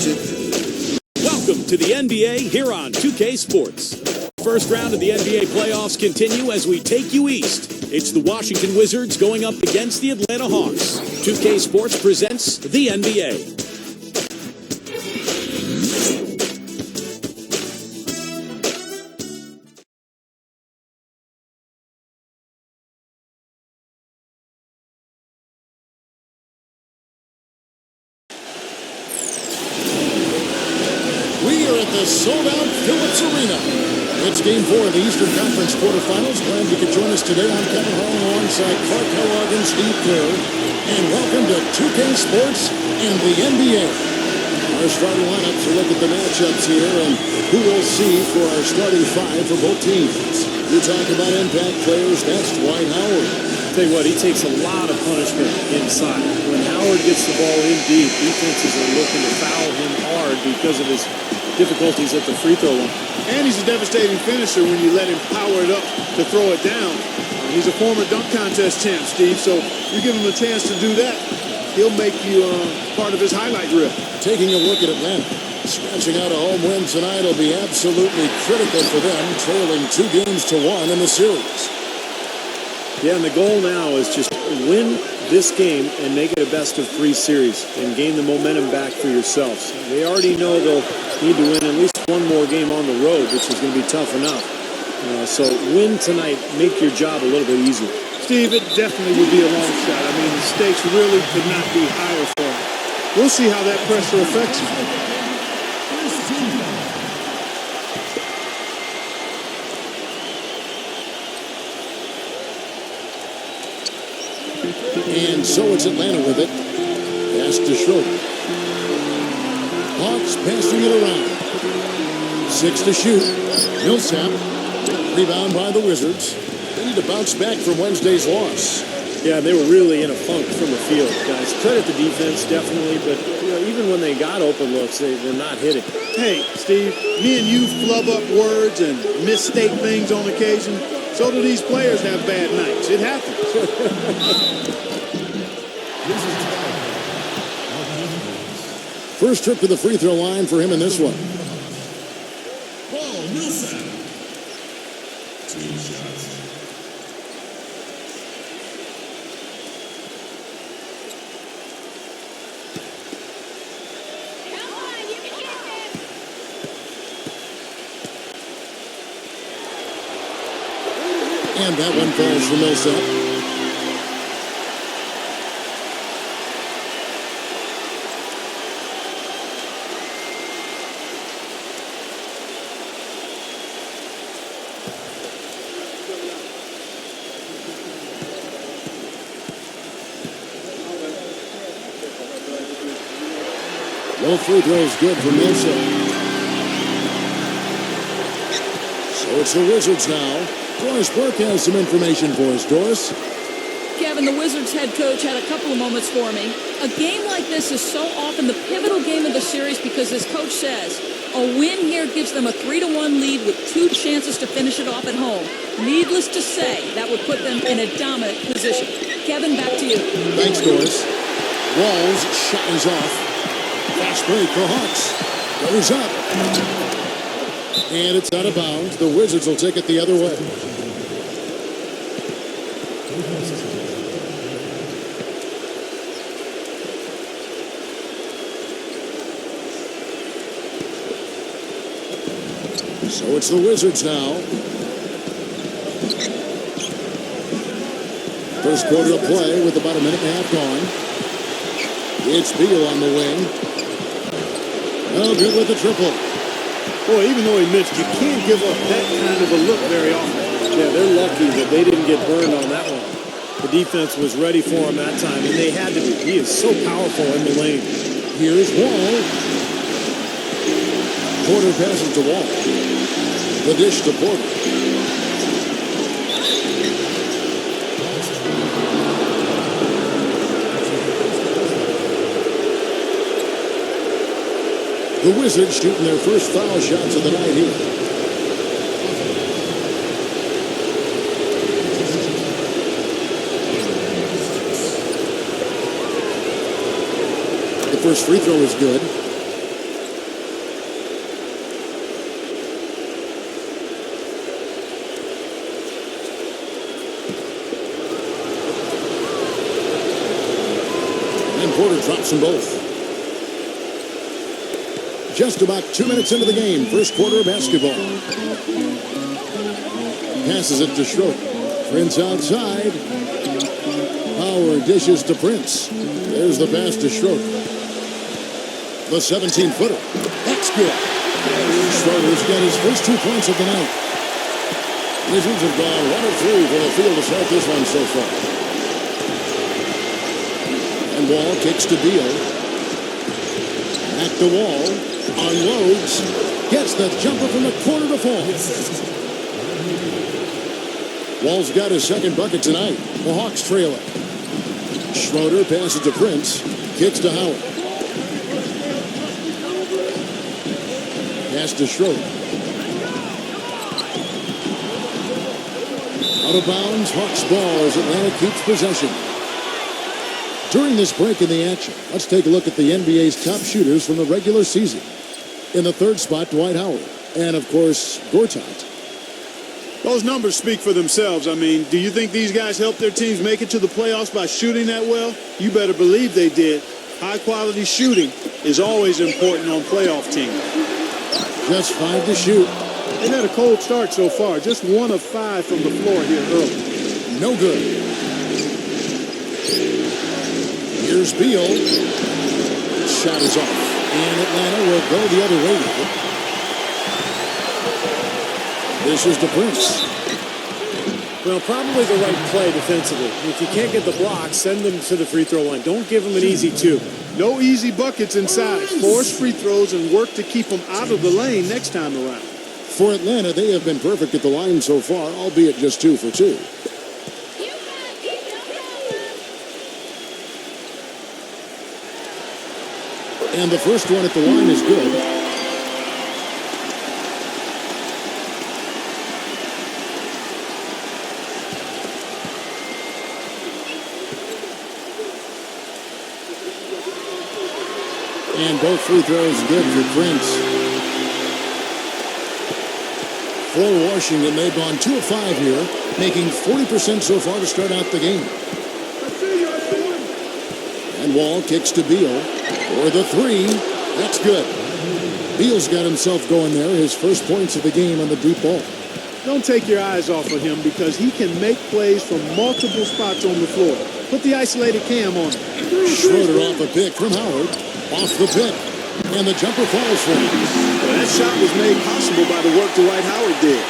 Welcome to the NBA here on 2K Sports. First round of the NBA playoffs continue as we take you east. It's the Washington Wizards going up against the Atlanta Hawks. 2K Sports presents the NBA. We are at the sold-out Phillips Arena. It's Game 4 of the Eastern Conference quarterfinals. Glad you could join us today. I'm Kevin Harlan alongside Clark Kellogg and Steve Kerr. And welcome to 2K Sports and the NBA. Our starting lineups, we'll look at the matchups here and who we'll see for our starting five for both teams. We talk about impact players. That's Dwight Howard. Tell you what, he takes a lot of punishment inside. When Howard gets the ball in deep, defenses are looking to foul him hard because of his difficulties at the free throw line. And he's a devastating finisher when you let him power it up to throw it down. He's a former dunk contest champ, Steve, so you give him a chance to do that, he'll make you part of his highlight reel. Taking a look at Atlanta. Scratching out a home win tonight will be absolutely critical for them, trailing 2-1 in the series. Yeah, and the goal now is just win this game and make it a best-of-3 series and gain the momentum back for yourselves. They already know they'll need to win at least one more game on the road, which is going to be tough enough. So win tonight, make your job a little bit easier. Steve, it definitely would be a long shot. I mean, the stakes really could not be higher for him. We'll see how that pressure affects him. And so it's Atlanta with it. Pass to Schroeder. Hawks passing it around. 6 to shoot. Millsap. Rebound by the Wizards. They need to bounce back from Wednesday's loss. Yeah, they were really in a funk from the field, guys. Credit the defense, definitely, but even when they got open looks, they were not hitting. Hey, Steve, me and you flub up words and misstate things on occasion. So do these players have bad nights. It happens. First trip to the free throw line for him in this one. Paul Millsap. 2 shots. Come on, you can get this. And that one falls for Millsap. No free throws good for Millsap. So it's the Wizards now. Doris Burke has some information for us. Doris? Kevin, the Wizards head coach had a couple of moments for me. A game like this is so often the pivotal game of the series because, as coach says, a win here gives them a 3-1 lead with 2 chances to finish it off at home. Needless to say, that would put them in a dominant position. Kevin, back to you. Thanks, Doris. Walls shot is off. Fast break for Hawks. Goes up. And it's out of bounds. The Wizards will take it the other way. So it's the Wizards now. First quarter of play with about a minute and a half gone. It's Beal on the wing. Oh, good with the triple. Boy, even though he missed, you can't give up that kind of a look very often. Yeah, they're lucky that they didn't get burned on that one. The defense was ready for him that time, and they had to be. He is so powerful in the lane. Here's Wall. Porter passes to Wall. The dish to Porter. The Wizards shooting their first foul shots of the night here. The first free throw is good. Schroeder drops them both. Just about 2 minutes into the game, first quarter of basketball. Passes it to Schroeder. Prince outside. Howard dishes to Prince. There's the pass to Schroeder. The 17-footer. That's good. Schroeder's got his first 2 points of the night. Wizards have gone 1 of 3 from the field to start this one so far. And Wall kicks to Beal. Back to Wall. Unloads. Gets the jumper from the corner to fall. Wall's got his second bucket tonight. The Hawks trail it. Schroeder passes to Prince. Kicks to Howard. Pass to Schroeder. Out of bounds, Hawks ball as Atlanta keeps possession. During this break in the action, let's take a look at the NBA's top shooters from the regular season. In the third spot, Dwight Howard. And, of course, Gortat. Those numbers speak for themselves. I mean, do you think these guys helped their teams make it to the playoffs by shooting that well? You better believe they did. High-quality shooting is always important on playoff teams. Just 5 to shoot. They've had a cold start so far. Just 1 of 5 from the floor here early. No good. Here's Beal. Shot is off. And Atlanta will go the other way with it. This is the Prince. Well, probably the right play defensively. If you can't get the block, send them to the free throw line. Don't give them an easy 2. No easy buckets inside. Force free throws and work to keep them out of the lane next time around. For Atlanta, they have been perfect at the line so far, albeit just 2 for 2. And the first one at the line is good. And both free throws good for Prince. For Washington, they've gone 2 of 5 here, making 40% so far to start out the game. And Wall kicks to Beal for the 3. That's good. Beal's got himself going there, his first points of the game on the deep ball. Don't take your eyes off of him because he can make plays from multiple spots on the floor. Put the isolated cam on him. Schroeder off a pick from Howard. Off the pick. And the jumper falls for him. Well, that shot was made possible by the work Dwight Howard did.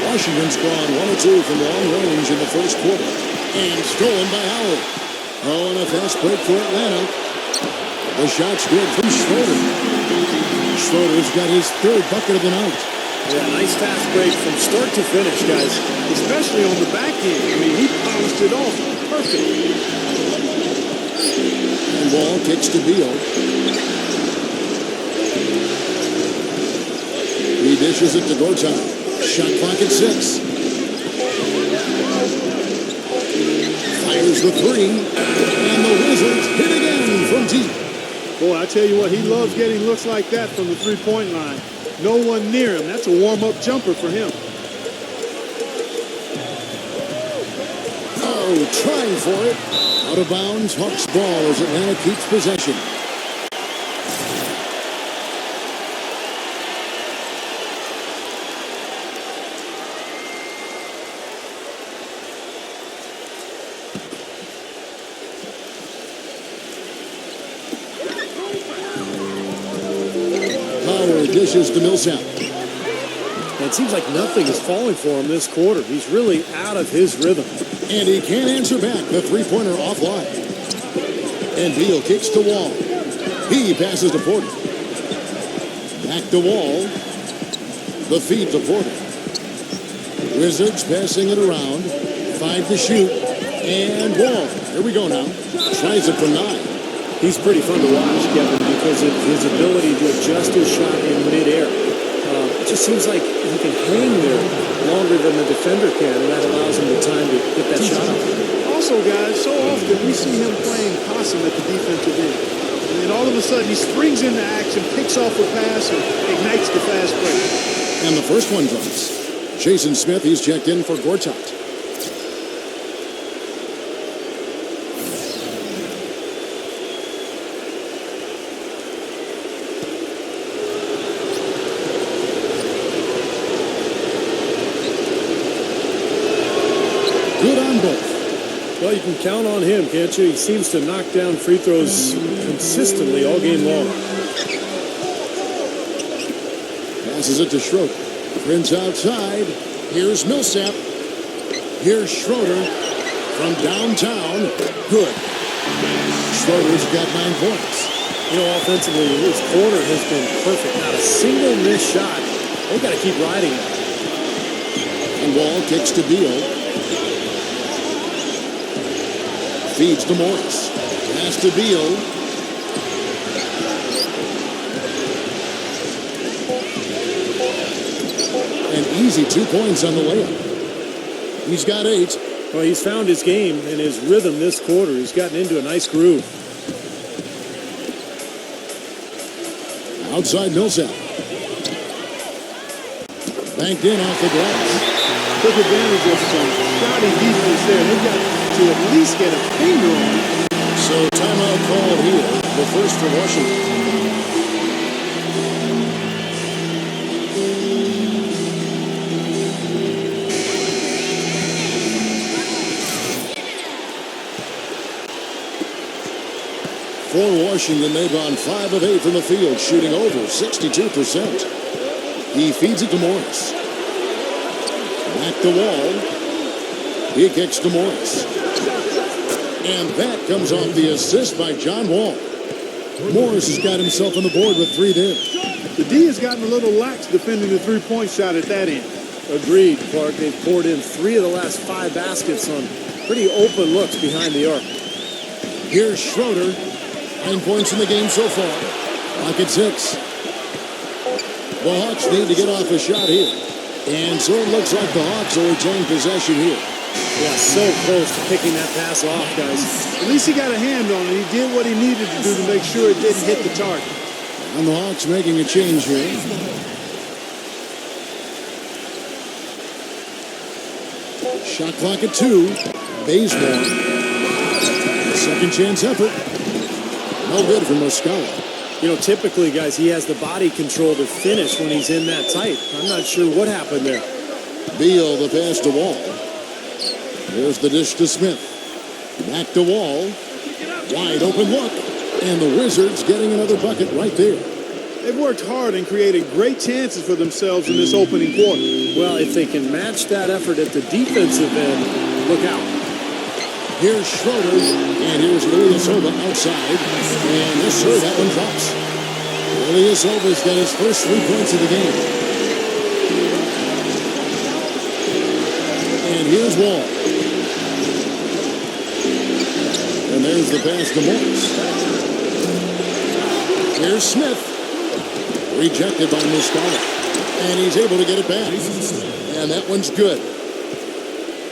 Washington's gone 1 of 2 from long range in the first quarter. And stolen by Howard. Oh, and a fast break for Atlanta. The shot's good from Schroeder. Schroeder's got his 3rd bucket of the night. Yeah, nice fast break from start to finish, guys. Especially on the back end. I mean, he polished it off. Perfect. And Wall kicks to Beal. He dishes it to Gortat. Shot clock at 6. Fires the 3. And the Wizards hit again from deep. Boy, I tell you what, he loves getting looks like that from the three-point line. No one near him. That's a warm-up jumper for him. Oh, trying for it. Out of bounds, Hawks ball as Atlanta keeps possession. Howard dishes to Millsap. It seems like nothing is falling for him this quarter. He's really out of his rhythm. And he can't answer back. The three-pointer offline. And Beal kicks to Wall. He passes to Porter. Back to Wall. The feed to Porter. Wizards passing it around. 5 to shoot. And Wall. Here we go now. Tries it for 9. He's pretty fun to watch, Kevin, because of his ability to adjust his shot in midair. It just seems like he can hang there longer than the defender can, and that allows him the time to get that shot off. Also, guys, so often we see him playing possum at the defensive end. And then all of a sudden he springs into action, picks off a pass, and ignites the fast break. And the first one drops. Jason Smith, he's checked in for Gortat. Well, you can count on him, can't you? He seems to knock down free throws consistently all game long. Passes it to Schroeder. Prince outside. Here's Millsap. Here's Schroeder from downtown. Good. Schroeder's got 9 points. You know, offensively, his corner has been perfect. Not a single missed shot. They got to keep riding it. And Wall kicks to Beal. Feeds to Morris. Pass to Beal. An easy 2 points on the layup. He's got 8. Well, he's found his game and his rhythm this quarter. He's gotten into a nice groove. Outside Millsap. Banked in off the glass. Took advantage of some shoddy defense there. They've got to at least get a finger on it. So timeout called here. The first for Washington. For Washington, they've gone 5 of 8 from the field, shooting over 62%. He feeds it to Morris. Back to Wall. He kicks to Morris. And that comes off the assist by John Wall. Morris has got himself on the board with 3 there. The D has gotten a little lax defending the three-point shot at that end. Agreed, Clark. They've poured in 3 of the last 5 baskets on pretty open looks behind the arc. Here's Schroeder. 9 points in the game so far. Clock at 6. The Hawks need to get off a shot here. And so it looks like the Hawks will retain possession here. Yeah, so close to picking that pass off, guys. At least he got a hand on it. He did what he needed to do to make sure it didn't hit the target. And the Hawks making a change here. Shot clock at 2. Bazemore. Second chance effort. No good for Muscala. You know, typically, guys, he has the body control to finish when he's in that tight. I'm not sure what happened there. Beal, the pass to Wall. There's the dish to Smith. Back to Wall. Wide open look. And the Wizards getting another bucket right there. They've worked hard and created great chances for themselves in this opening quarter. Well, if they can match that effort at the defensive end, look out. Here's Schroeder, and here's Ilyasova outside. And yes, sir, that one drops. Ilyasova's got his first 3 points of the game. And here's Wall. And there's the pass to Morris. Here's Smith. Rejected by Muscala. And he's able to get it back. And that one's good.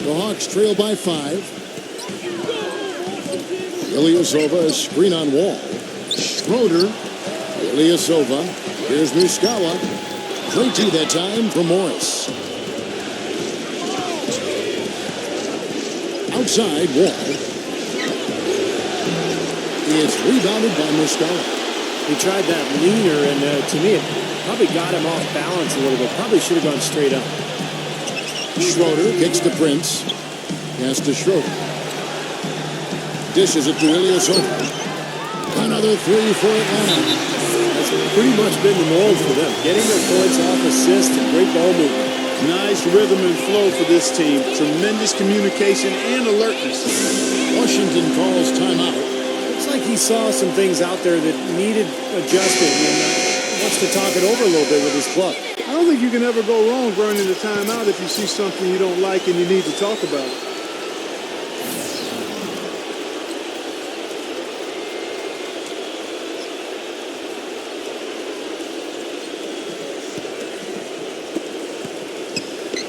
The Hawks trail by 5. Ilyasova, a screen on Wall. Schroeder. Ilyasova. Here's Muscala. Great tee that time for Morris. Outside Wall. It's rebounded by Muscala. He tried that leaner, and to me, it probably got him off balance a little bit. Probably should have gone straight up. Schroeder kicks to Prince. Pass to Schroeder. Dishes it to Ilyasova. Another 3 for Atlanta. That's pretty much been the mold for them. Getting their points off assists and great ball movement. Nice rhythm and flow for this team. Tremendous communication and alertness. Washington calls timeout. Looks like he saw some things out there that needed adjusting and wants to talk it over a little bit with his club. I don't think you can ever go wrong burning the timeout if you see something you don't like and you need to talk about it.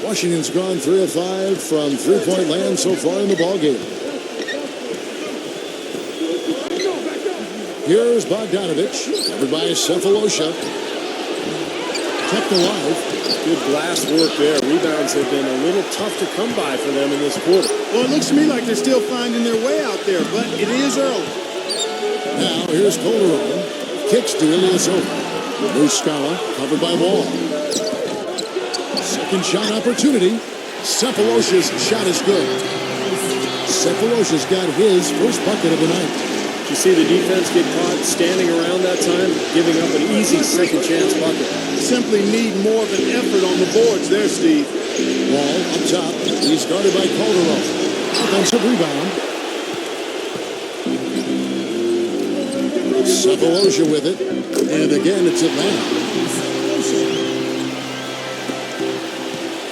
Washington's gone 3 of 5 from three-point land so far in the ballgame. Here's Bogdanovich, covered by Cephalosha. Kept alive. Good blast work there. Rebounds have been a little tough to come by for them in this quarter. Well, it looks to me like they're still finding their way out there, but it is early. Now here's Calderon. Kicks to Ilyasova. Muscala, covered by Wall. Second shot opportunity. Cephalosha's shot is good. Sefolosha's got his first bucket of the night. You see the defense get caught standing around that time, giving up an easy second chance bucket. Simply need more of an effort on the boards there, Steve. Wall up top. He's guarded by Calderon. Offensive rebound. Sefolosha with it. And again, it's Atlanta.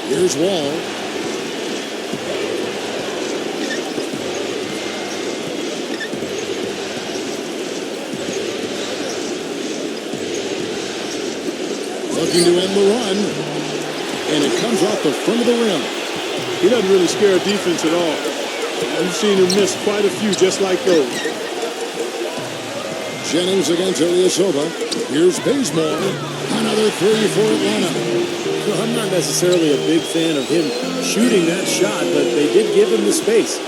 Here's Wall. Looking to end the run. And it comes off the front of the rim. He doesn't really scare a defense at all. I've seen him miss quite a few just like those. Jennings against Ilyasova. Here's Bazemore. Another three for Atlanta. Well, I'm not necessarily a big fan of him shooting that shot, but they did give him the space.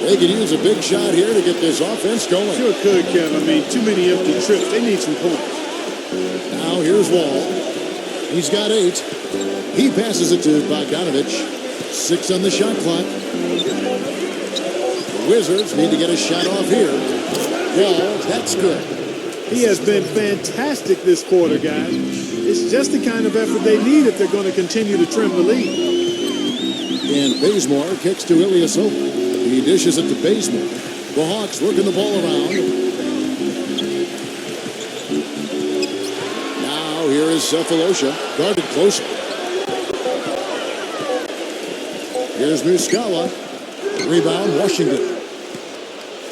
They could use a big shot here to get this offense going. Sure could, Kev. I mean, too many empty trips. They need some points. Now here's Wall. He's got 8. He passes it to Bogdanovich. 6 on the shot clock. The Wizards need to get a shot off here. Wall, that's good. He has been fantastic this quarter, guys. It's just the kind of effort they need if they're going to continue to trim the lead. And Bazemore kicks to Ilyasova. He dishes it to Bazemore. The Hawks working the ball around. Now here is Sefolosha, guarded closer. Here's Muscala. Rebound, Washington.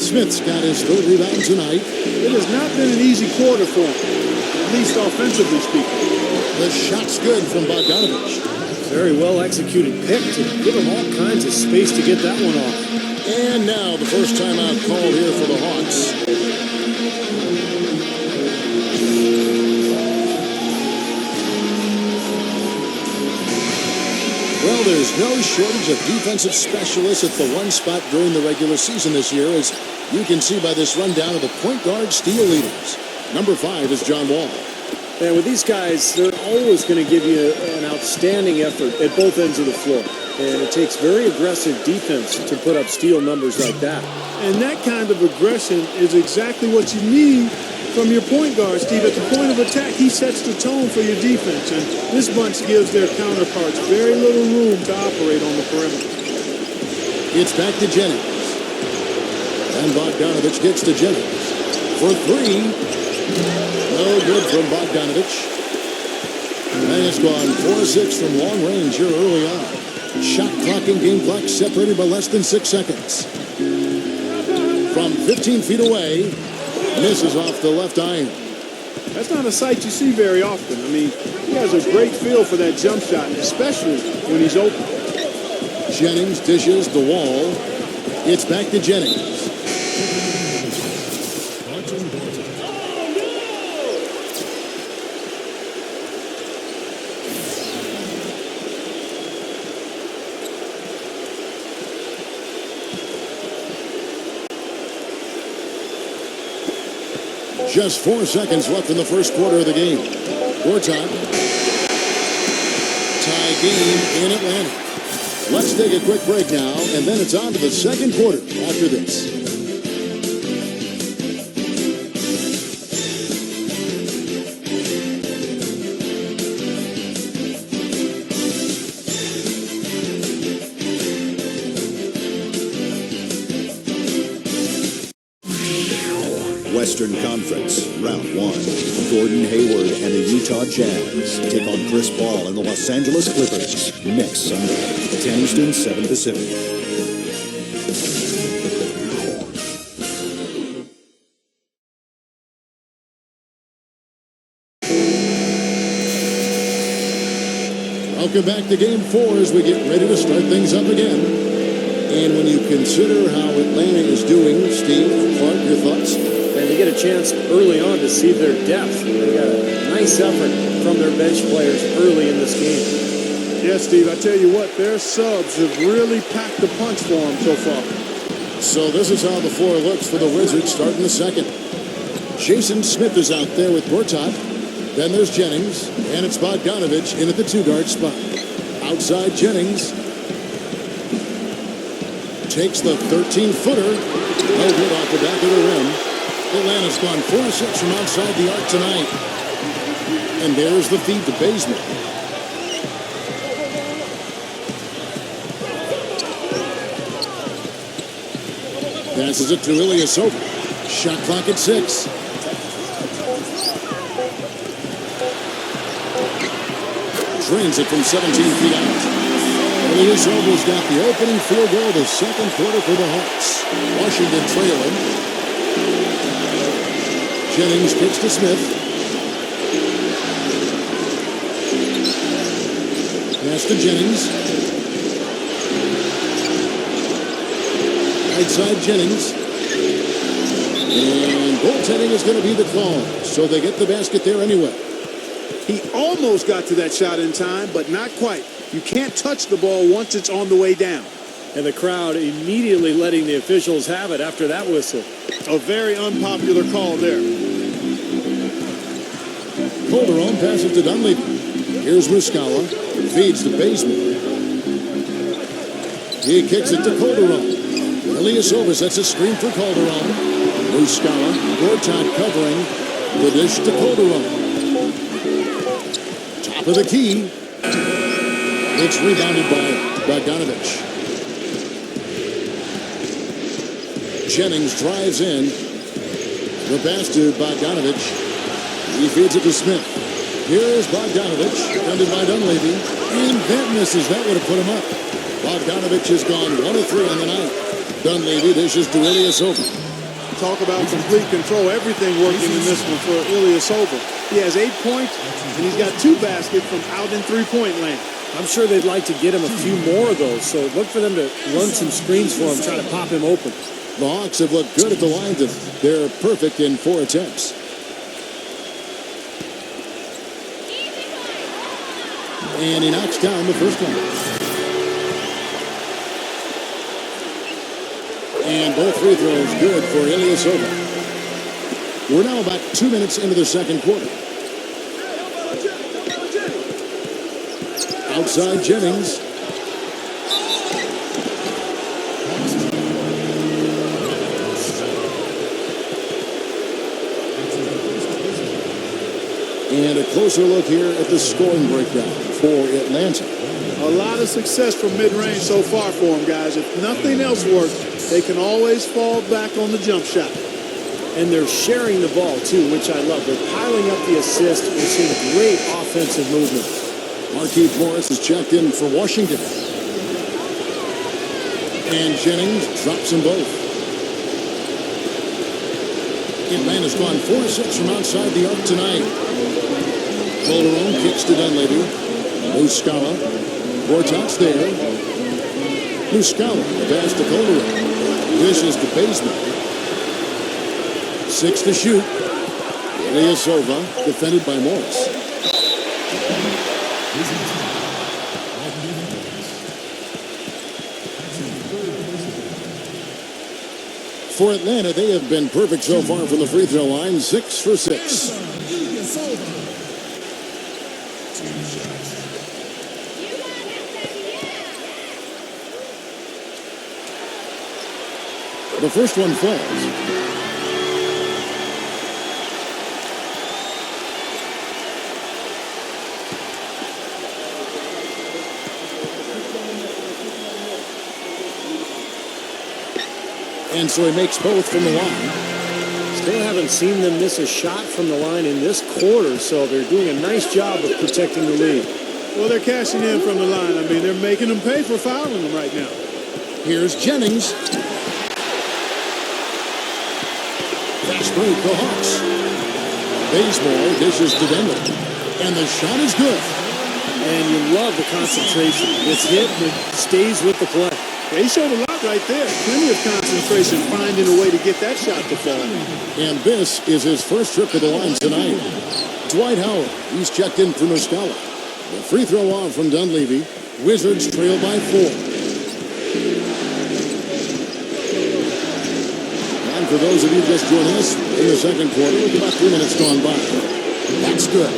Smith's got his 3rd rebound tonight. It has not been an easy quarter for him, at least offensively speaking. The shot's good from Bogdanovich. Very well executed pick to give him all kinds of space to get that one off. And now the first timeout called here for the Hawks. Well, there's no shortage of defensive specialists at the one spot during the regular season this year, as you can see by this rundown of the point guard steal leaders. Number 5 is John Wall. And with these guys, they're always going to give you an outstanding effort at both ends of the floor. And it takes very aggressive defense to put up steal numbers like that. And that kind of aggression is exactly what you need from your point guard, Steve. At the point of attack, he sets the tone for your defense. And this bunch gives their counterparts very little room to operate on the perimeter. It's back to Jennings. And Bogdanovich gets to Jennings. For 3. No good from Bogdanovich. And it's gone 4-6 from long range here early on. Shot clock and game clock separated by less than 6 seconds. From 15 feet away, misses off the left iron. That's not a sight you see very often. I mean, he has a great feel for that jump shot, especially when he's open. Jennings dishes the Wall. It's back to Jennings. Just 4 seconds left in the first quarter of the game. Gortat. Tie game in Atlanta. Let's take a quick break now, and then it's on to the second quarter after this. Western Conference, Round 1. Gordon Hayward and the Utah Jazz take on Chris Paul and the Los Angeles Clippers next Sunday, 10 Eastern, 7 Pacific. Welcome back to Game 4 as we get ready to start things up again. And when you consider how Atlanta is doing, Steve, Clark, your thoughts? And they get a chance early on to see their depth. They got a nice effort from their bench players early in this game. Yes, Steve, I tell you what, their subs have really packed the punch for them so far. So this is how the floor looks for the Wizards starting the second. Jason Smith is out there with Gortat. Then there's Jennings, and it's Bogdanovich in at the 2-guard spot. Outside Jennings. takes the 13-footer. Held it off the back of the rim. Atlanta's gone 4-6 from outside the arc tonight. And there's the feed to Bazemore. Passes it to Ilyasova. Shot clock at 6. Drains it from 17 feet out. Ilyasova's got the opening field goal of the second quarter for the Hawks. Washington trailing. Jennings kicks to Smith. Pass to Jennings. Right side Jennings. And goaltending is going to be the call. So they get the basket there anyway. He almost got to that shot in time, but not quite. You can't touch the ball once it's on the way down. And the crowd immediately letting the officials have it after that whistle. A very unpopular call there. Calderon passes to Dunleavy. Here's Muscala. Feeds to Bazemore. He kicks it to Calderon. Ilyasova sets a screen for Calderon. Muscala. Gortat covering. The dish to Calderon. Top of the key. It's rebounded by Bogdanovich. Jennings drives in. The pass to Bogdanovich. He feeds it to Smith. Here's Bogdanovich, defended by Dunleavy. And that misses. That would have put him up. Bogdanovich has gone 1 of 3 on the night. Dunleavy dishes to Ilyasova. Talk about complete control. Everything working in this one for Ilyasova. He has 8 points, and he's got 2 baskets from out in three-point land. I'm sure they'd like to get him a few more of those, so look for them to run some screens for him, try to pop him open. The Hawks have looked good at the line. They're perfect in 4 attempts. And he knocks down the first one. And both free throws good for Ilyasova. We're now about 2 minutes into the second quarter. Outside Jennings. And a closer look here at the scoring breakdown for Atlanta. A lot of success from mid-range so far for them, guys. If nothing else works, they can always fall back on the jump shot. And they're sharing the ball, too, which I love. They're piling up the assist. We're seeing great offensive movement. Markieff Morris is checked in for Washington. And Jennings drops them both. Atlanta's gone 4-6 from outside the arc tonight. Calderon kicks to Dunleavy. Muscala. Gortat's there. Muscala. The pass to Calderon. Dishes to Bazemore. 6 to shoot. Ilyasova defended by Morris. For Atlanta, they have been perfect so far from the free throw line. 6 for 6. The first one falls. And so he makes both from the line. Still haven't seen them miss a shot from the line in this quarter, so they're doing a nice job of protecting the lead. Well, they're cashing in from the line. I mean, they're making them pay for fouling them right now. Here's Jennings. Fast break, the Hawks. Bazemore dishes to Denver. And the shot is good. And you love the concentration. It's hit, it stays with the play. They showed a lot right there. Plenty of concentration, finding a way to get that shot to fall. And this is his first trip to the line tonight. Dwight Howard, he's checked in for Muscala. The free throw off from Dunleavy. Wizards trail by 4. And for those of you just joining us in the second quarter, with about 3 minutes gone by. That's good.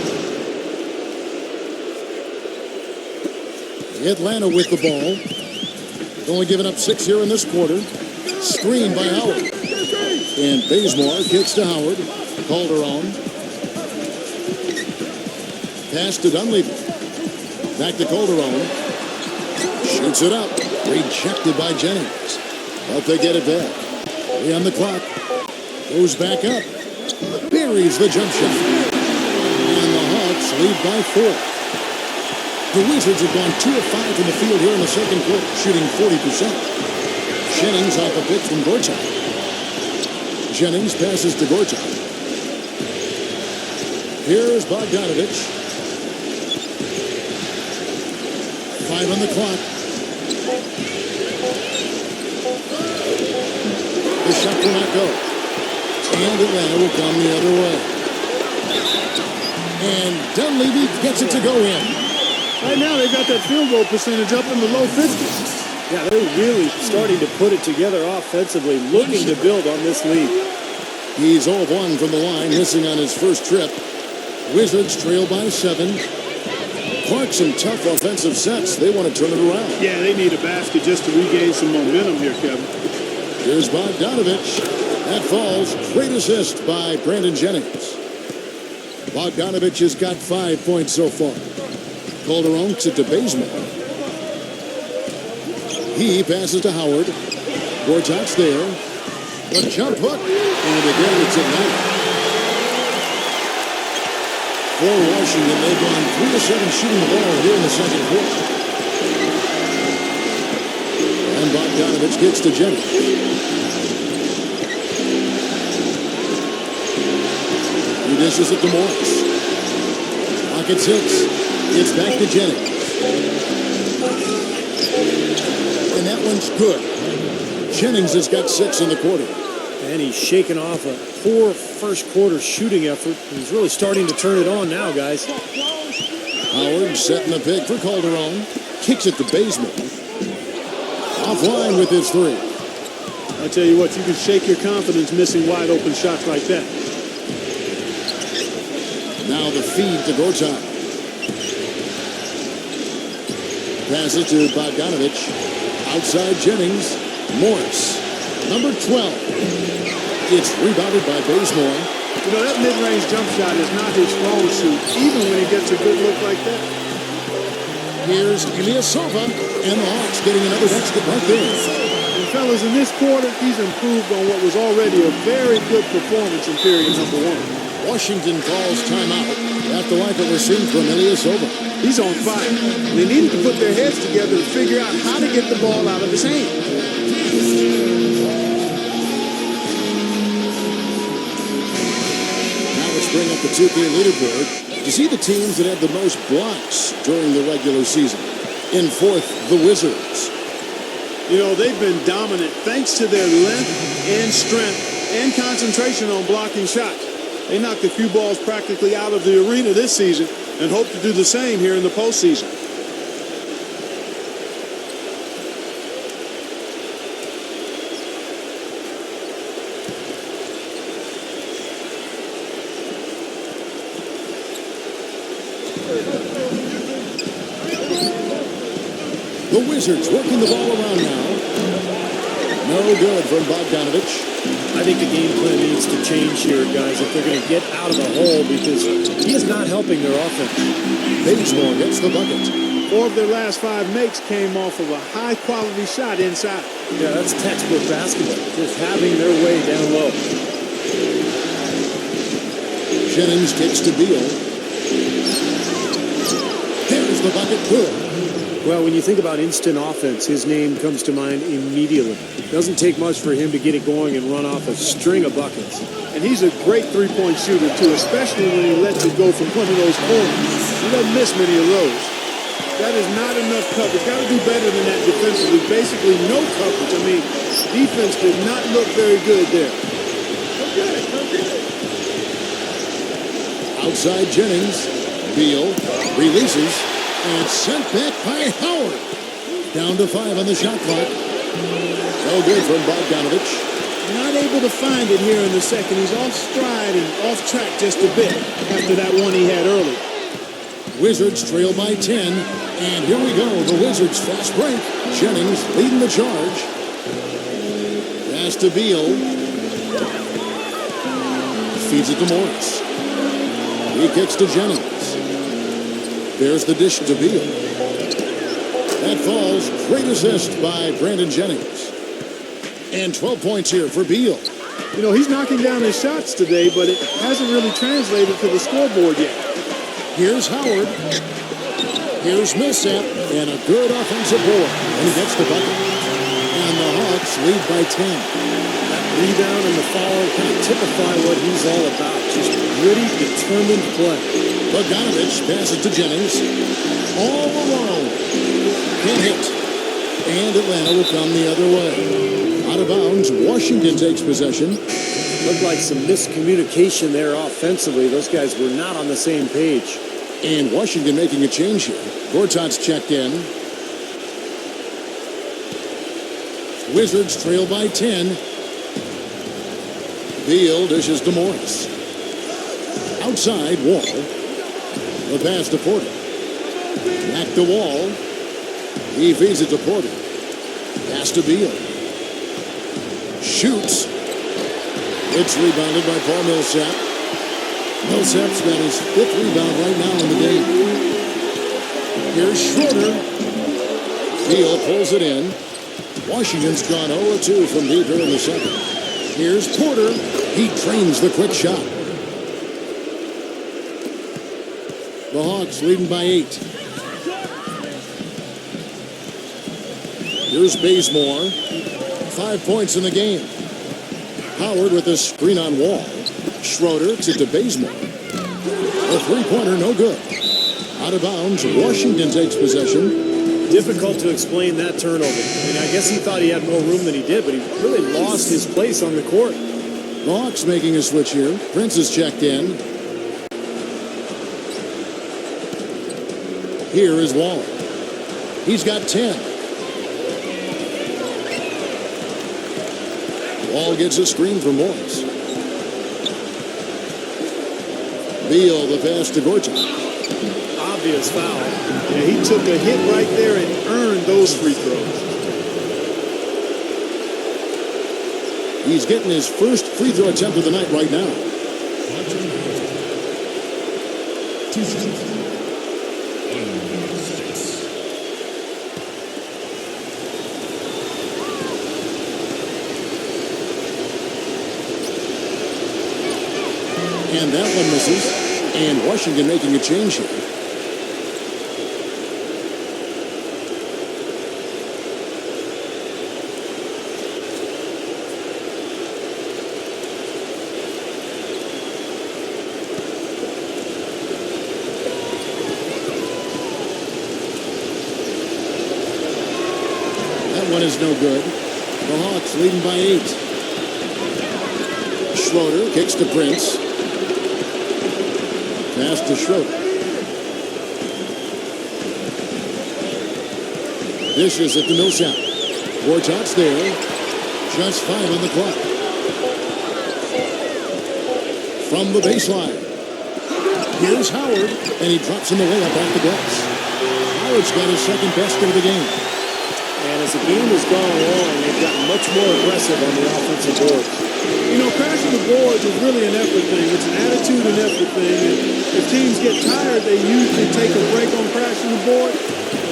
Atlanta with the ball. They've only given up 6 here in this quarter. Screen by Howard. And Bazemore kicks to Howard. Calderon. Pass to Dunleavy. Back to Calderon. Shoots it up. Rejected by Jennings. But they get it back. 3 on the clock. Goes back up. Buries the jump shot. And the Hawks lead by 4. The Wizards have gone 2 of 5 from the field here in the second quarter, shooting 40%. Jennings off a pitch from Gortat. Jennings passes to Gortat. Here's Bogdanovich. 5 on the clock. The shot will not go. And Atlanta will come the other way. And Dunleavy gets it to go in. Right now, they got that field goal percentage up in the low 50s. Yeah, they're really starting to put it together offensively, looking to build on this lead. He's 0 of 1 from the line, missing on his first trip. Wizards trail by 7. Clarkson, tough offensive sets. They want to turn it around. Yeah, they need a basket just to regain some momentum here, Kevin. Here's Bogdanovich. That falls. Great assist by Brandon Jennings. Bogdanovich has got 5 points so far. Calderon kicks it to Bazemore. He passes to Howard. Gortat's there. The jump hook. And again, it's Atlanta. For Washington, they've gone 3 of 7 shooting the ball here in the second quarter. And Bogdanovich gets to Jennings. He dishes it to Morris. Rockets hits. It's back to Jennings. And that one's good. Jennings has got 6 in the quarter. And he's shaking off a poor first quarter shooting effort. He's really starting to turn it on now, guys. Howard setting the pick for Calderon. Kicks it to Bazemore. Offline with his 3. I tell you what, you can shake your confidence missing wide open shots like that. Now the feed to Gortat. Passes to Bogdanovich. Outside Jennings. Morris. Number 12. It's rebounded by Bazemore. You know, that mid-range jump shot is not his strong suit, even when he gets a good look like that. Here's Ilyasova, and the Hawks getting another basket right there. And fellas, in this quarter, he's improved on what was already a very good performance in period number 1. Washington calls timeout. After like what we're seeing from Ilyasova. He's on fire. They needed to put their heads together to figure out how to get the ball out of his hand. Now let's bring up the 2K leaderboard to see the teams that had the most blocks during the regular season. In 4th, the Wizards. You know, they've been dominant thanks to their length and strength and concentration on blocking shots. They knocked a few balls practically out of the arena this season and hope to do the same here in the postseason. The Wizards working the ball around now. No good from Bogdanovich. I think the game plan needs to change here, guys, if they're going to get out of the hole, because he is not helping their offense. Bazemore gets the bucket. 4 of their last 5 makes came off of a high-quality shot inside. Yeah, that's textbook basketball, just having their way down low. Jennings kicks to Beal. There's the bucket. Good. Well, when you think about instant offense, his name comes to mind immediately. Doesn't take much for him to get it going and run off a string of buckets. And he's a great three-point shooter, too, especially when he lets it go from one of those corners. He doesn't miss many of those. That is not enough coverage. Got to do better than that defensively. Basically no coverage. I mean, defense did not look very good there. Outside Jennings. Beal releases. And sent back by Howard. Down to 5 on the shot clock. No good from Bogdanovich. Not able to find it here in the second. He's off stride and off track just a bit after that one he had early. Wizards trail by 10. And here we go. The Wizards fast break. Jennings leading the charge. Pass to Beal. Feeds it to Morris. He kicks to Jennings. There's the dish to Beal. That falls. Great assist by Brandon Jennings. And 12 points here for Beal. You know, he's knocking down his shots today, but it hasn't really translated to the scoreboard yet. Here's Howard. Here's Millsap. And a good offensive board. And he gets the bucket. And the Hawks lead by 10. That rebound and the foul kind of typify what he's all about. Just gritty, determined play. Bogdanovich passes to Jennings. All alone. Can't hit. And Atlanta will come the other way. Out of bounds, Washington takes possession. Looked like some miscommunication there offensively. Those guys were not on the same page. And Washington making a change here. Gortat's checked in. Wizards trail by 10. Beal dishes to Morris. Outside, Wall. The pass to Porter. Back to Wall. He feeds it to Porter. Pass to Beal. Shoots. It's rebounded by Paul Millsap. Millsap's got his 5th rebound right now in the game. Here's Schroeder. Beal pulls it in. Washington's gone 0-2 from deep here in the second. Here's Porter. He drains the quick shot. The Hawks leading by 8. Here's Bazemore. 5 points in the game. Howard with a screen on Wall. Schroeder to Bazemore. A three-pointer, no good. Out of bounds, Washington takes possession. Difficult to explain that turnover. I mean, I guess he thought he had more room than he did, but he really lost his place on the court. The Hawks making a switch here. Prince is checked in. Here is Wall. He's got 10. Wall gets a screen from Morris. Beal, the pass to Gortat. Obvious foul. Yeah, he took a hit right there and earned those free throws. He's getting his first free throw attempt of the night right now. And that one misses. And Washington making a change here. That one is no good. The Hawks leading by 8. Schroeder kicks to Prince. Pass to Schroeder. Dishes at the Millsap. Gortat's there. Just 5 on the clock. From the baseline. Here's Howard. And he drops him away up off the glass. Howard's got his second best of the game. And as the game has gone along, they've gotten much more aggressive on the offensive boards. You know, crashing the boards is really an effort thing. It's an attitude and effort thing. And if teams get tired, they usually take a break on crashing the board.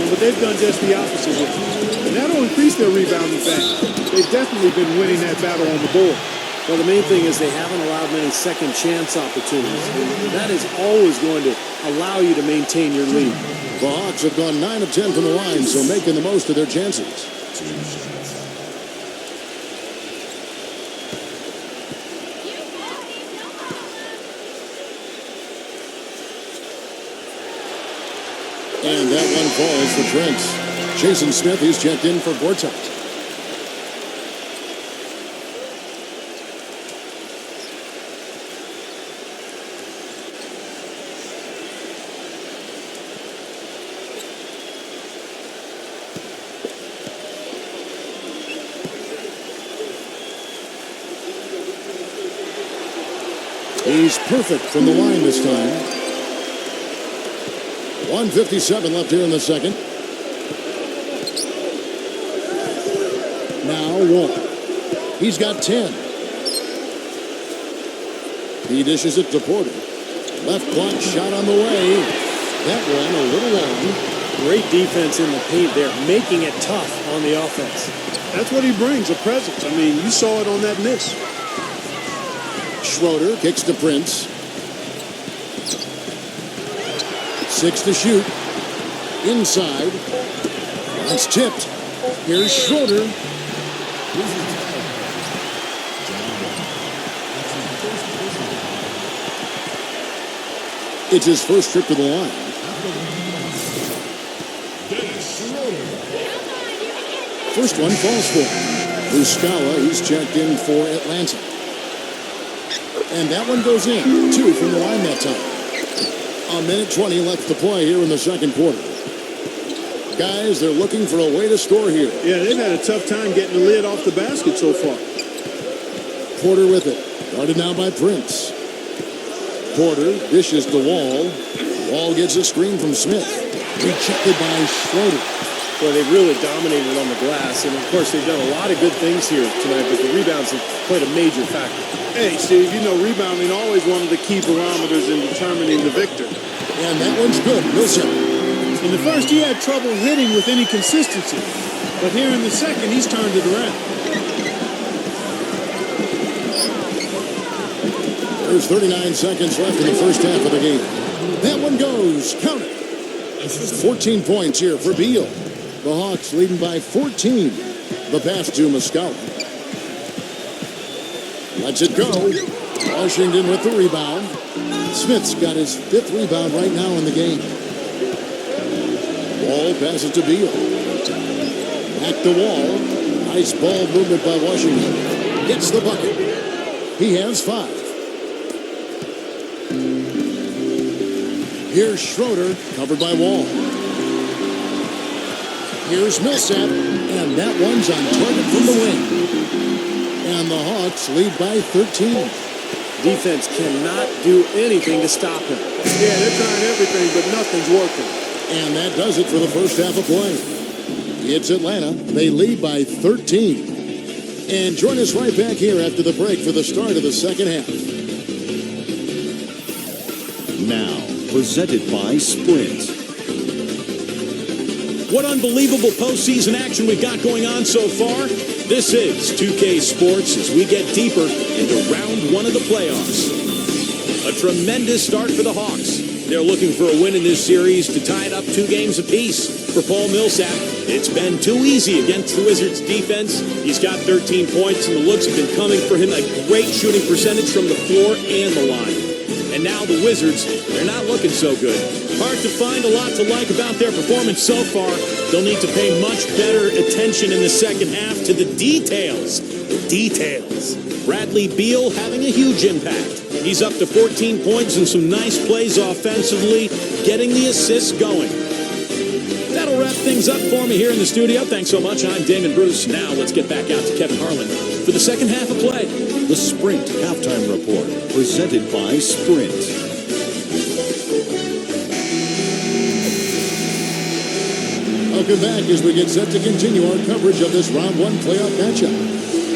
But they've done just the opposite with it. And that'll increase their rebounding factor. They've definitely been winning that battle on the board. Well, the main thing is they haven't allowed many second chance opportunities. That is always going to allow you to maintain your lead. The Hawks have gone 9 of 10 from the line, so making the most of their chances. And that one falls for Prince. Jason Smith, he's checked in for Gortat. He's perfect from the line this time. 1:57 left here in the second. Now Wall. He's got 10. He dishes it to Porter. Left block shot on the way. That one a little long. Great defense in the paint there, making it tough on the offense. That's what he brings, a presence. I mean, you saw it on that miss. Schroeder kicks to Prince. 6 to shoot. Inside. That's tipped. Here's Schroeder. It's his first trip to the line. First one falls for him. Muscala, he's checked in for Atlanta. And that one goes in. 2 from the line that time. A minute 20 left to play here in the second quarter. Guys, they're looking for a way to score here. Yeah, they've had a tough time getting the lid off the basket so far. Porter with it. Guarded now by Prince. Porter dishes to Wall. Wall gets a screen from Smith. Rejected by Schroeder. Boy, they really dominated on the glass, and of course they've done a lot of good things here tonight, but the rebounds have played a major factor. Hey, Steve, you know rebounding always one of the key barometers in determining the victor. And that one's good. Millsap. In the first, he had trouble hitting with any consistency, but here in the second, he's turned it around. There's 39 seconds left in the first half of the game. That one goes. Count it. 14 points here for Beal. The Hawks leading by 14. The pass to Muscala. Lets it go. Washington with the rebound. Smith's got his 5th rebound right now in the game. Wall passes to Beal. Back to Wall. Nice ball movement by Washington. Gets the bucket. He has 5. Here's Schroeder, covered by Wall. Here's Millsap, and that one's on target from the wing. And the Hawks lead by 13. Defense cannot do anything to stop him. Yeah, they're trying everything, but nothing's working. And that does it for the first half of play. It's Atlanta. They lead by 13. And join us right back here after the break for the start of the second half. Now, presented by Sprint. What unbelievable postseason action we've got going on so far. This is 2K Sports as we get deeper into round 1 of the playoffs. A tremendous start for the Hawks. They're looking for a win in this series to tie it up 2 games apiece. For Paul Millsap, it's been too easy against the Wizards' defense. He's got 13 points, and the looks have been coming for him. A great shooting percentage from the floor and the line. And now the Wizards, they're not looking so good. Hard to find a lot to like about their performance so far. They'll need to pay much better attention in the second half to the details. The details. Bradley Beal having a huge impact. He's up to 14 points and some nice plays offensively, getting the assists going. That'll wrap things up for me here in the studio. Thanks so much. I'm Damon Bruce. Now let's get back out to Kevin Harlan for the second half of play. The Sprint Halftime Report, presented by Sprint. Welcome back as we get set to continue our coverage of this round 1 playoff matchup.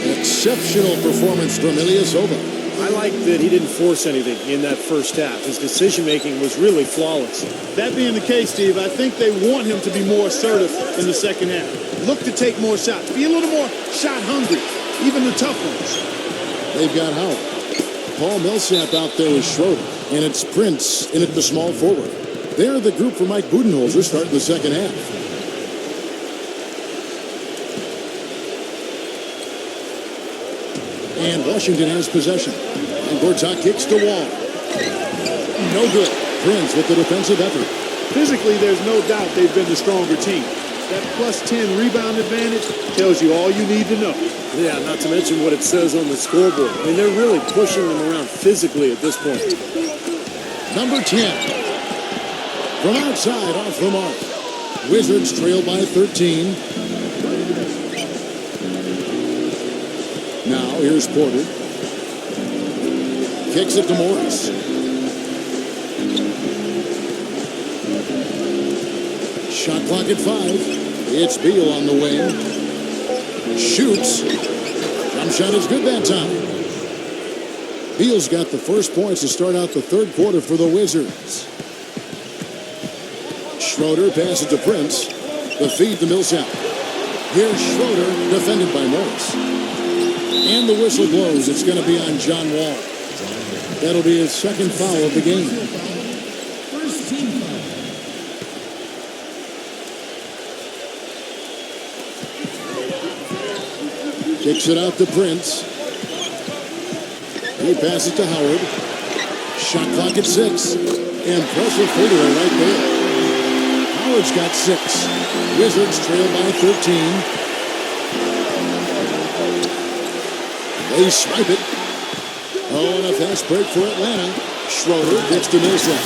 An exceptional performance from Ilyasova. I like that he didn't force anything in that first half. His decision-making was really flawless. That being the case, Steve, I think they want him to be more assertive in the second half. Look to take more shots. Be a little more shot hungry, even the tough ones. They've got Howard. Paul Millsap out there with Schroeder. And it's Prince in at the small forward. They're the group for Mike Budenholzer starting the second half. And Washington has possession. And Gortat kicks to Wall. No good. Prince with the defensive effort. Physically, there's no doubt they've been the stronger team. That plus 10 rebound advantage tells you all you need to know. Yeah, not to mention what it says on the scoreboard. I mean, they're really pushing them around physically at this point. Number 10. From outside, off the mark. Wizards trail by 13. Now, here's Porter. Kicks it to Morris. Shot clock at 5. It's Beal on the wing. Shoots. Jump shot is good that time. Beal's got the first points to start out the third quarter for the Wizards. Schroeder passes to Prince. The feed to Millsap. Here's Schroeder, defended by Morris. And the whistle blows. It's going to be on John Wall. That'll be his second foul of the game. First team foul. Kicks it out to Prince. He passes to Howard. Shot clock at 6. And pressure fadeaway right there. Howard's got 6. Wizards trail by 13. They swipe it. Oh, and a fast break for Atlanta. Schroeder gets to Millsap.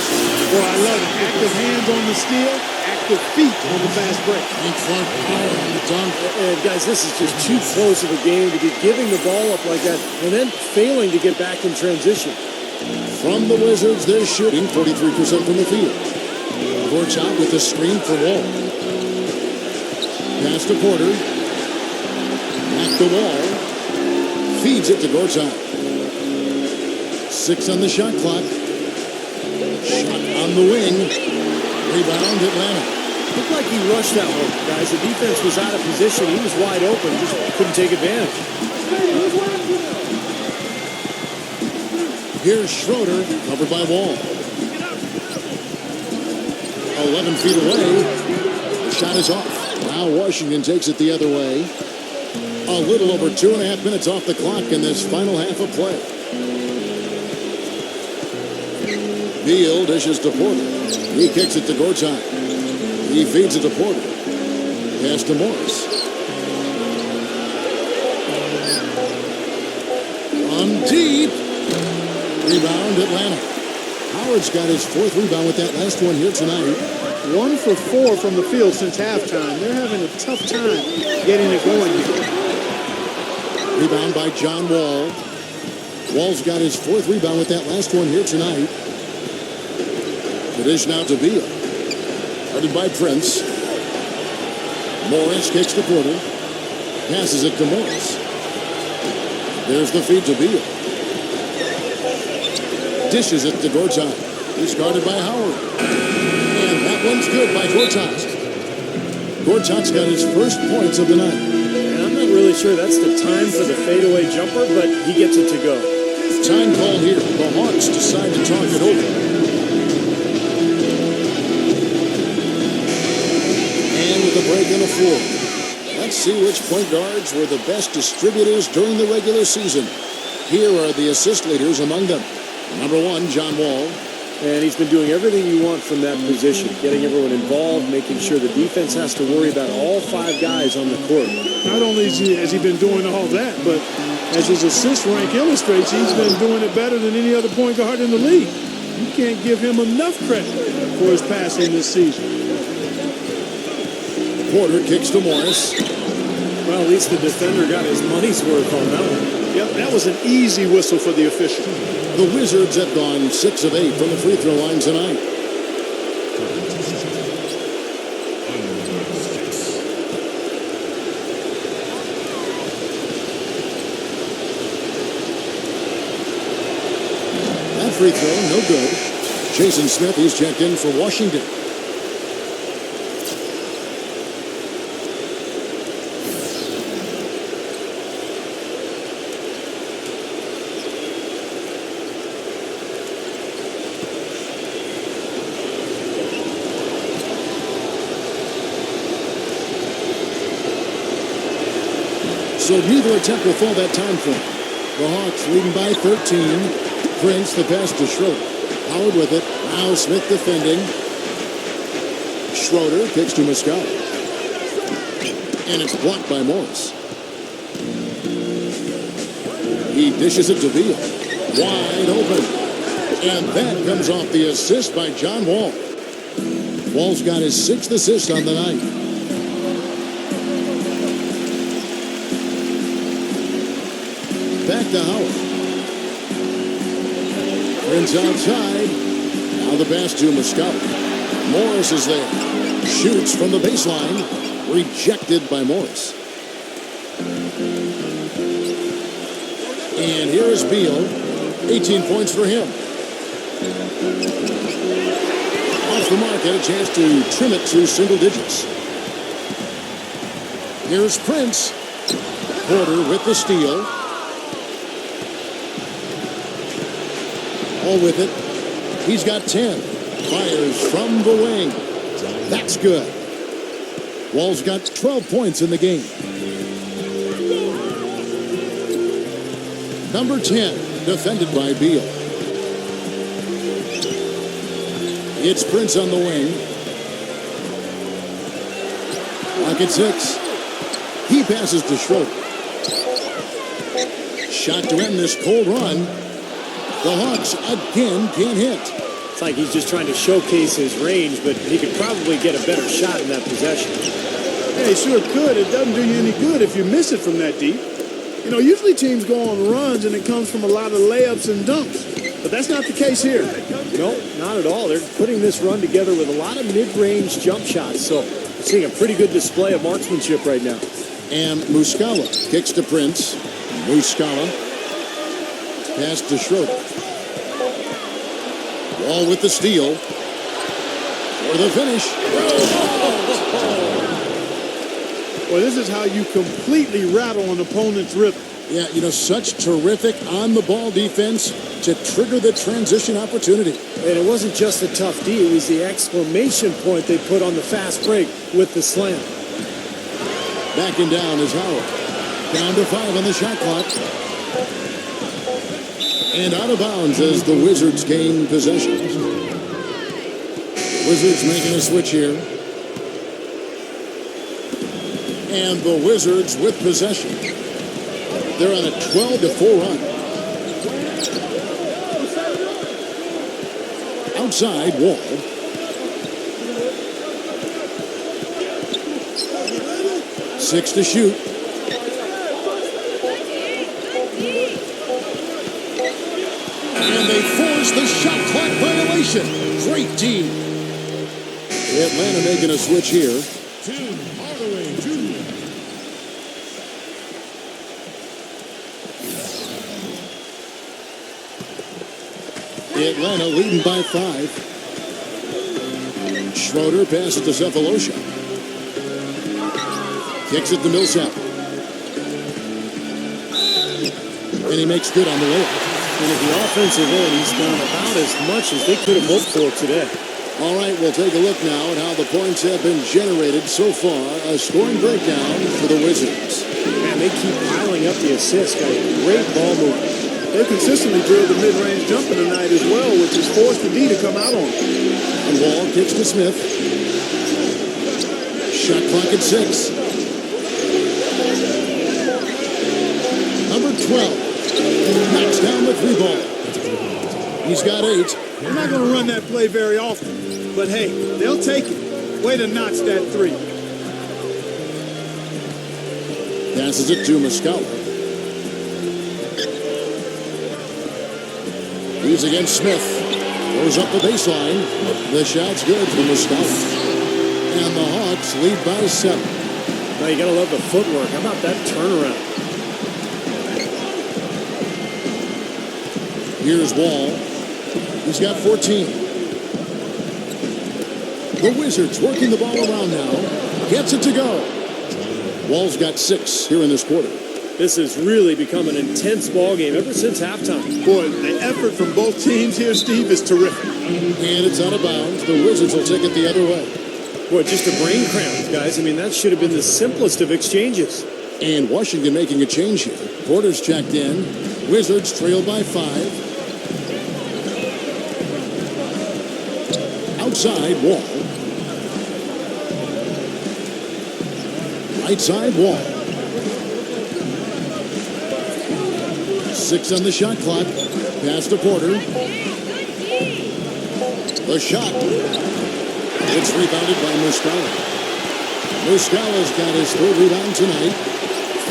Boy, I love it. Active hands on the steal, active feet on the fast break. Big front power on the dunk. And guys, this is just too close of a game to be giving the ball up like that and then failing to get back in transition. From the Wizards, they're shooting 43% from the field. Gortat with the screen for Wall. Pass to Porter. Back to Wall. Feeds it to Gortat. 6 on the shot clock. Shot on the wing. Rebound Atlanta. Looked like he rushed that one, guys. The defense was out of position. He was wide open. Just couldn't take advantage. Here's Schroeder, covered by Wall. 11 feet away. The shot is off. Now Washington takes it the other way. A little over 2.5 minutes off the clock in this final half of play. Beal dishes to Porter. He kicks it to Gortat. He feeds it to Porter. Pass to Morris. On deep. Rebound Atlanta. Howard's got his 4th rebound with that last one here tonight. 1 for 4 from the field since halftime. They're having a tough time getting it going here. Rebound by John Wall. Wall's got his 4th rebound with that last one here tonight. The dish now to Beal. Guarded by Prince. Morris kicks to Porter. Passes it to Morris. There's the feed to Beal. Dishes it to Gortat. He's guarded by Howard. And that one's good by Gortat. Gortat's got his first points of the night. And I'm not really sure that's the time for the fadeaway jumper, but he gets it to go. Time call here. The Hawks decide to talk it over. And with a break and a floor. Let's see which point guards were the best distributors during the regular season. Here are the assist leaders among them. Number 1, John Wall. And he's been doing everything you want from that position, getting everyone involved, making sure the defense has to worry about all 5 guys on the court. Not only has he been doing all that, but as his assist rank illustrates, he's been doing it better than any other point guard in the league. You can't give him enough credit for his passing this season. Porter kicks to Morris. Well, at least the defender got his money's worth on that one. Yep, that was an easy whistle for the official. The Wizards have gone 6 of 8 from the free throw line tonight. That free throw, no good. Jason Smith, he's checked in for Washington. So neither attempt will fall that time frame. The Hawks leading by 13. Prince, the pass to Schroeder. Howard with it. Now Smith defending. Schroeder kicks to Muscala. And it's blocked by Morris. He dishes it to Beal. Wide open. And that comes off the assist by John Wall. Wall's got his 6th assist on the night. Back to Howard. Prince outside. Now the pass to Muscala. Morris is there. Shoots from the baseline. Rejected by Morris. And here is Beal. 18 points for him. Off the mark, had a chance to trim it to single digits. Here's Prince. Porter with the steal. All with it. He's got 10. Fires from the wing. That's good. Wall's got 12 points in the game. Number 10, defended by Beal. It's Prince on the wing. Lock at 6. He passes to Schroeder. Shot to end this cold run. The Hawks again can't hit. It's like he's just trying to showcase his range, but he could probably get a better shot in that possession. Yeah, he sure could. It doesn't do you any good if you miss it from that deep. You know, usually teams go on runs and it comes from a lot of layups and dunks. But that's not the case here. No, not at all. They're putting this run together with a lot of mid-range jump shots. So we're seeing a pretty good display of marksmanship right now. And Muscala kicks to Prince. Muscala. Pass to Schroeder. Wall with the steal. For the finish. Well, this is how you completely rattle an opponent's rhythm. Yeah, you know, such terrific on-the-ball defense to trigger the transition opportunity. And it wasn't just a tough D, it was the exclamation point they put on the fast break with the slam. Backing down is Howard. Down to 5 on the shot clock. And out of bounds as the Wizards gain possession. Wizards making a switch here. And the Wizards with possession. They're on a 12-4 run. Outside, Wall. Six to shoot. And they force the shot clock violation. Great team. Atlanta making a switch here. Tim Hardaway Jr. Atlanta leading by 5. Schroeder passes to Cephalosha. Kicks it to Millsap. And he makes good on the layup. And at the offensive end, he's done about as much as they could have hoped for today. All right, we'll take a look now at how the points have been generated so far. A scoring breakdown for the Wizards. Man, they keep piling up the assists. Got a great ball movement. They consistently drilled the mid-range jumper tonight as well, which has forced the D to come out on them. And Wall kicks to Smith. Shot clock at 6. Number 12 knocks down the 3 ball. He's got 8. They're not going to run that play very often, but hey, they'll take it. Way to notch that 3. Passes it to Muscala. He's against Smith. Goes up the baseline. The shot's good for Muscala. And the Hawks lead by 7. Now you gotta love the footwork. How about that turnaround? Here's Wall. He's got 14. The Wizards working the ball around now. Gets it to go. Wall's got 6 here in this quarter. This has really become an intense ball game ever since halftime. Boy, the effort from both teams here, Steve, is terrific. And it's out of bounds. The Wizards will take it the other way. Boy, just a brain cramp, guys. I mean, that should have been the simplest of exchanges. And Washington making a change here. Porter's checked in. Wizards trail by 5. Outside, Wall. Right side, Wall. 6 on the shot clock. Pass to Porter. The shot. It's rebounded by Muscala. Muscala's got his 3rd rebound tonight.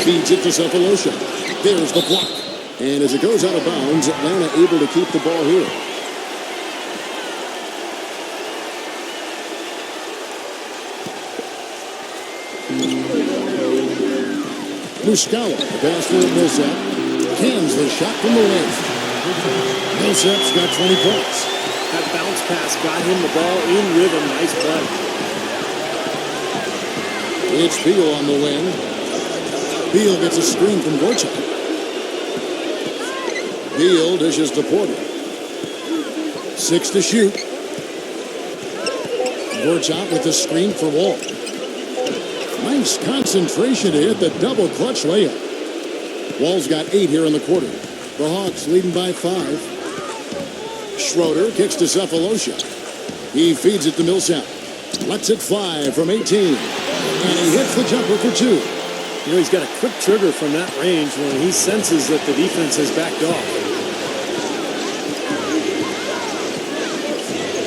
Feeds it to Cephalosha. There's the block. And as it goes out of bounds, Atlanta able to keep the ball here. Muscala, the pass for Millsap. Backhands the shot from the wing. Millsap's got 20 points. That bounce pass got him the ball in rhythm. Nice play. It's Beal on the wing. Beal gets a screen from Gorchak. Beal dishes to Porter. 6 to shoot. Gorchak with the screen for Wall. Nice concentration to hit the double clutch layup. Wall's got 8 here in the quarter. The Hawks leading by 5. Schroeder kicks to Cephalosha. He feeds it to Millsap. Lets it fly from 18. And he hits the jumper for 2. You know, he's got a quick trigger from that range when he senses that the defense has backed off.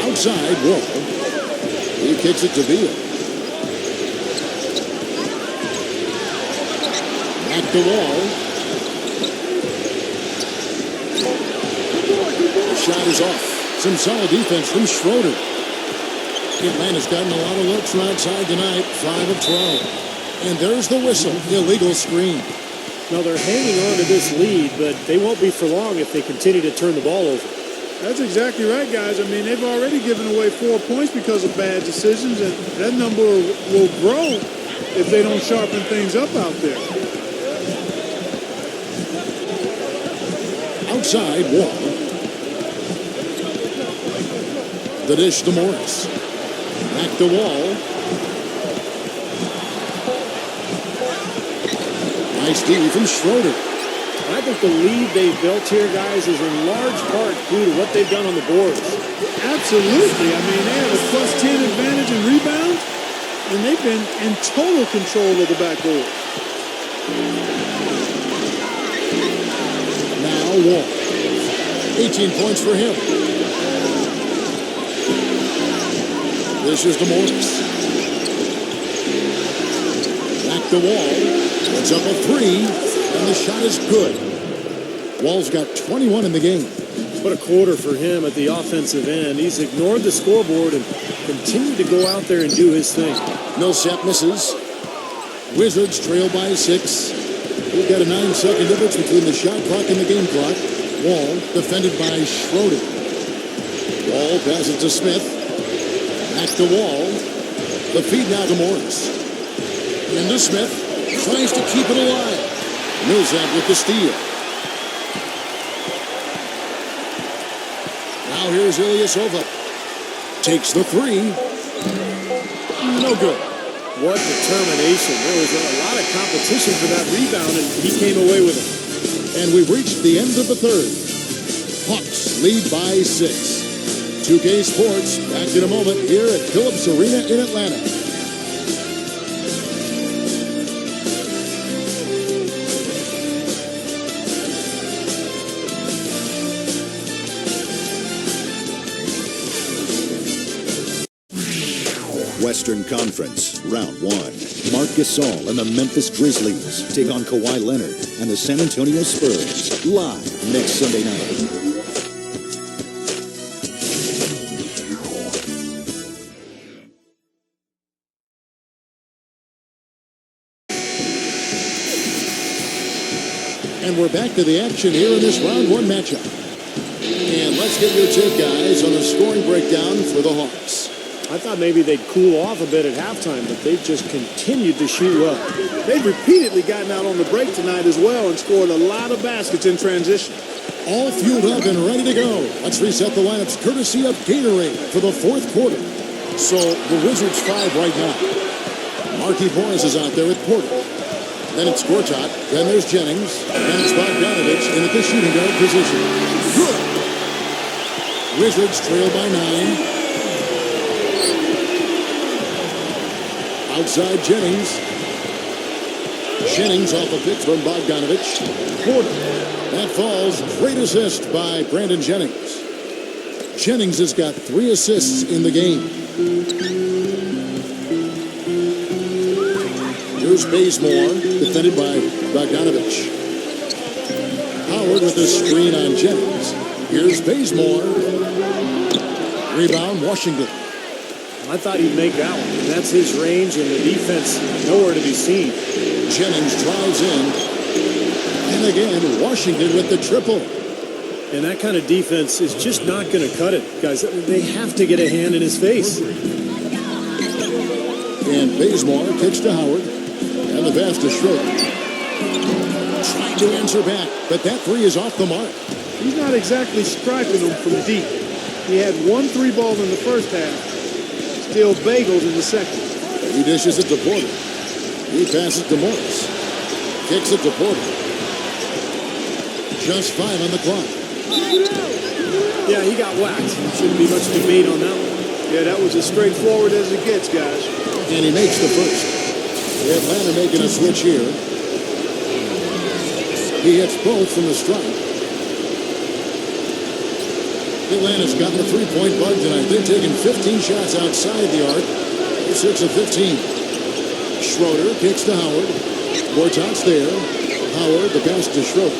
Outside, Wall. He kicks it to Beal. Back to Wall. The shot is off. Some solid defense from Schroeder. Atlanta's gotten a lot of looks from outside tonight. 5 of 12. And there's the whistle. Illegal screen. Now they're hanging on to this lead, but they won't be for long if they continue to turn the ball over. That's exactly right, guys. I mean, they've already given away 4 points because of bad decisions, and that number will grow if they don't sharpen things up out there. Outside, Wall. The dish to Morris. Back to Wall. Nice D from Schroeder. I think the lead they've built here, guys, is in large part due to what they've done on the boards. Absolutely. I mean, they have a +10 advantage in rebounds, and they've been in total control of the backboard. Now Wall. 18 points for him. This is to Morris. Back to Wall. It's up a 3, and the shot is good. Wall's got 21 in the game. What a quarter for him at the offensive end. He's ignored the scoreboard and continued to go out there and do his thing. Millsap misses. Wizards trail by 6. We've got a 9-second difference between the shot clock and the game clock. Wall defended by Schroeder. Wall passes to Smith. Back to Wall. The feed now to Morris. Into Smith. Tries to keep it alive. Millsap with the steal. Now here's Ilyasova. Takes the 3. No good. What determination. There was a lot of competition for that rebound, and he came away with it. And we've reached the end of the third. Hawks lead by 6. 2K Sports back in a moment here at Phillips Arena in Atlanta. Western Conference, Round 1. Marc Gasol and the Memphis Grizzlies take on Kawhi Leonard and the San Antonio Spurs live next Sunday night. And we're back to the action here in this Round 1 matchup. And let's get your take, guys, on the scoring breakdown for the Hawks. I thought maybe they'd cool off a bit at halftime, but they've just continued to shoot well. They've repeatedly gotten out on the break tonight as well and scored a lot of baskets in transition. All fueled up and ready to go. Let's reset the lineups courtesy of Gatorade for the 4th quarter. So the Wizards 5 right now. Marquis Morris is out there at Porter. Then it's Gortat. Then there's Jennings. And it's Bogdanovich in at the shooting guard position. Good. Wizards trail by 9. Outside Jennings. Jennings off a pick from Bogdanovich. Porter. That falls. Great assist by Brandon Jennings. Jennings has got 3 assists in the game. Here's Bazemore, defended by Bogdanovich. Howard with a screen on Jennings. Here's Bazemore. Rebound, Washington. I thought he'd make that one. That's his range, and the defense nowhere to be seen. Jennings drives in. And again, Washington with the triple. And that kind of defense is just not going to cut it, guys. They have to get a hand in his face. And Bazemore kicks to Howard. And the pass to Schroeder. Trying to answer back, but that three is off the mark. He's not exactly striping them from deep. He had 1 3-ball in the first half. Still bageled in the second. He dishes it to Porter. He passes to Morris. Kicks it to Porter. Just 5 on the clock. Yeah, he got whacked. Shouldn't be much debate on that one. Yeah, that was as straightforward as it gets, guys. And he makes the first. Atlanta making a switch here. He hits both from the stripe. Atlanta's gotten the three-point bug tonight. They're taking 15 shots outside the arc. 6 of 15. Schroeder kicks to Howard. Gortat's there. Howard, the pass to Schroeder.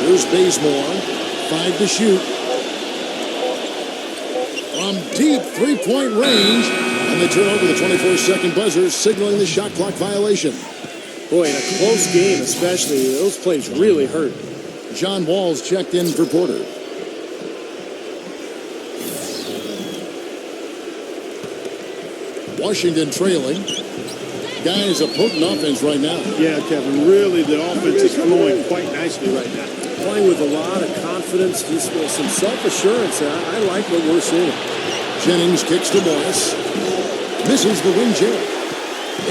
Here's Bazemore. 5 to shoot. From deep three-point range. And they turn over the 24-second buzzer, signaling the shot clock violation. Boy, in a close game especially, those plays really hurt. John Wall's checked in for Porter. Washington trailing. Guys, a potent offense right now. Yeah, Kevin, really the offense is flowing quite nicely right now. Playing with a lot of confidence, just some self-assurance. I like what we're seeing. Jennings kicks to Morris. Misses the wing chair.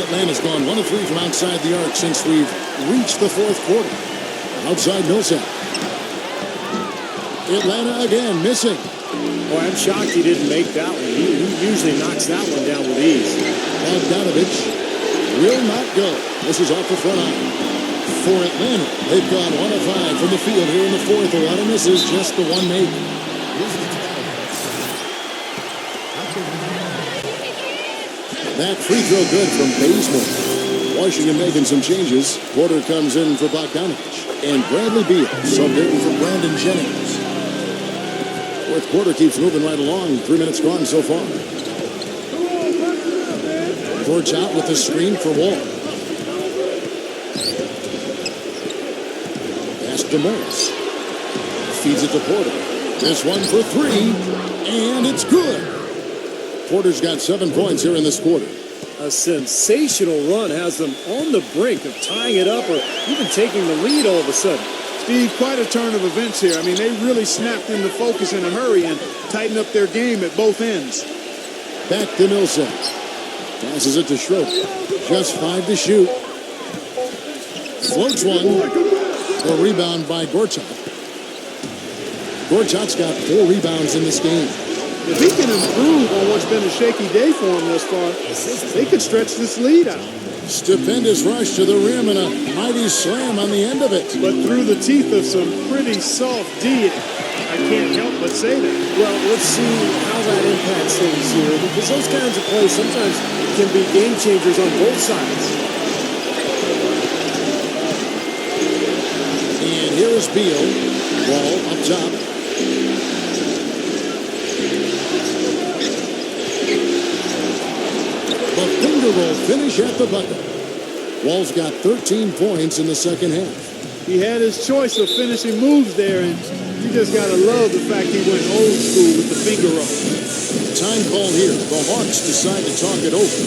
Atlanta's gone 1 of 3 from outside the arc since we've reached the fourth quarter. Outside Millsap. Atlanta again missing. Boy, I'm shocked he didn't make that one. He usually knocks that one down with ease. Bogdanovich will not go. This is off the front line. For Atlanta, they've gone 1 of 5 from the field here in the fourth. A lot of misses, just the one made. That free throw good from Bazemore. Washington making some changes. Porter comes in for Bogdanovich. And Bradley Beal subbed in for Brandon Jennings. Fourth quarter keeps moving right along. 3 minutes gone so far. Gortat with the screen for Wall. Pass to Morris. Feeds it to Porter. This one for 3. And it's good. Porter's got 7 points here in this quarter. A sensational run has them on the brink of tying it up or even taking the lead all of a sudden. Steve, quite a turn of events here. I mean, they really snapped into focus in a hurry and tightened up their game at both ends. Back to Millsap. Passes it to Schroeder. Just 5 to shoot. Floats one. A rebound by Gortat. Gortat's got 4 rebounds in this game. If he can improve on what's been a shaky day for him thus far, they could stretch this lead out. Stupendous rush to the rim and a mighty slam on the end of it. But through the teeth of some pretty soft D, I can't help but say that. Well, let's see how that impacts things here, because those kinds of plays sometimes can be game changers on both sides. And here is Beal. Ball up top. The finger roll finish at the bucket. Wall's got 13 points in the second half. He had his choice of finishing moves there, and you just got to love the fact he went old school with the finger roll. Time call here. The Hawks decide to talk it over.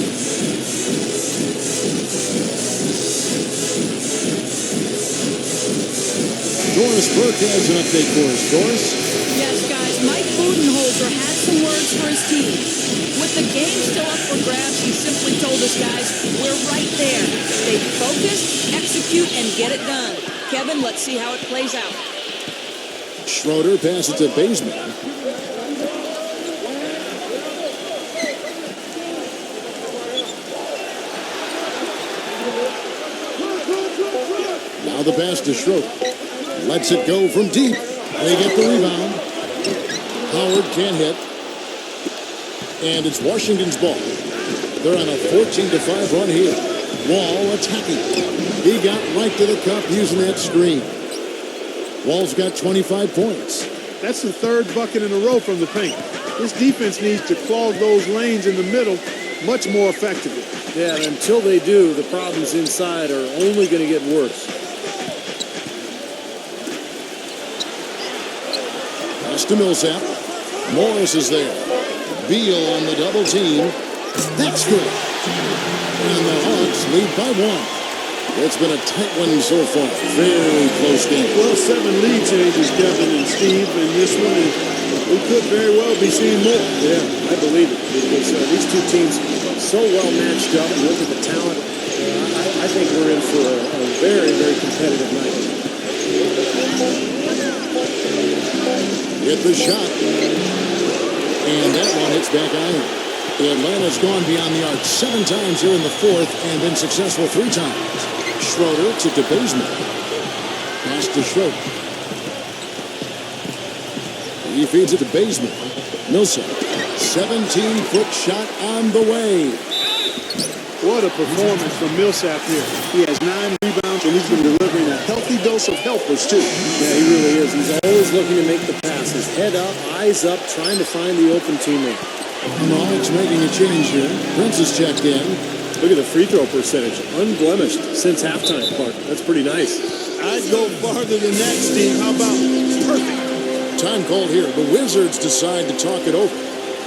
Doris Burke has an update for us. Doris? Yes, guys, Mike Budenholzer had some words for his team. With the game still up for grabs, he simply told us, guys, we're right there. Stay focused, execute, and get it done. Kevin, let's see how it plays out. Schroeder passes to Bazemore. Now the pass to Schroeder. Lets it go from deep. They get the rebound. Howard can't hit. And it's Washington's ball. They're on a 14-5 run here. Wall attacking. He got right to the cup using that screen. Wall's got 25 points. That's the third bucket in a row from the paint. This defense needs to clog those lanes in the middle much more effectively. Yeah, and until they do, the problems inside are only going to get worse. Pass to Millsap. Morris is there. Beal on the double team. That's good. And the Hawks lead by 1. It's been a tight one so far. Very close game. Well, 7 lead changes, Kevin and Steve, and this one is, we could very well be seeing more. Yeah, I believe it, because these two teams so well matched up. Look at the talent. I think we're in for a very, very competitive night. Hit the shot. And that one hits back iron. Atlanta's gone beyond the arc 7 times here in the 4th and been successful 3 times. Schroeder to Bazemore. Pass to Schroeder. He feeds it to Bazemore. Millsap. 17-foot shot on the way. What a performance from Millsap here. He has 9 rebounds, and he's been delivering a healthy dose of helpers, too. Yeah, he really is. He's always looking to make the passes. Head up, eyes up, trying to find the open teammate. And the Hawks making a change here. Prince is checked in. Look at the free throw percentage. Unblemished since halftime, Clark. That's pretty nice. I'd go farther than that, Steve. How about perfect? Time called here. The Wizards decide to talk it over.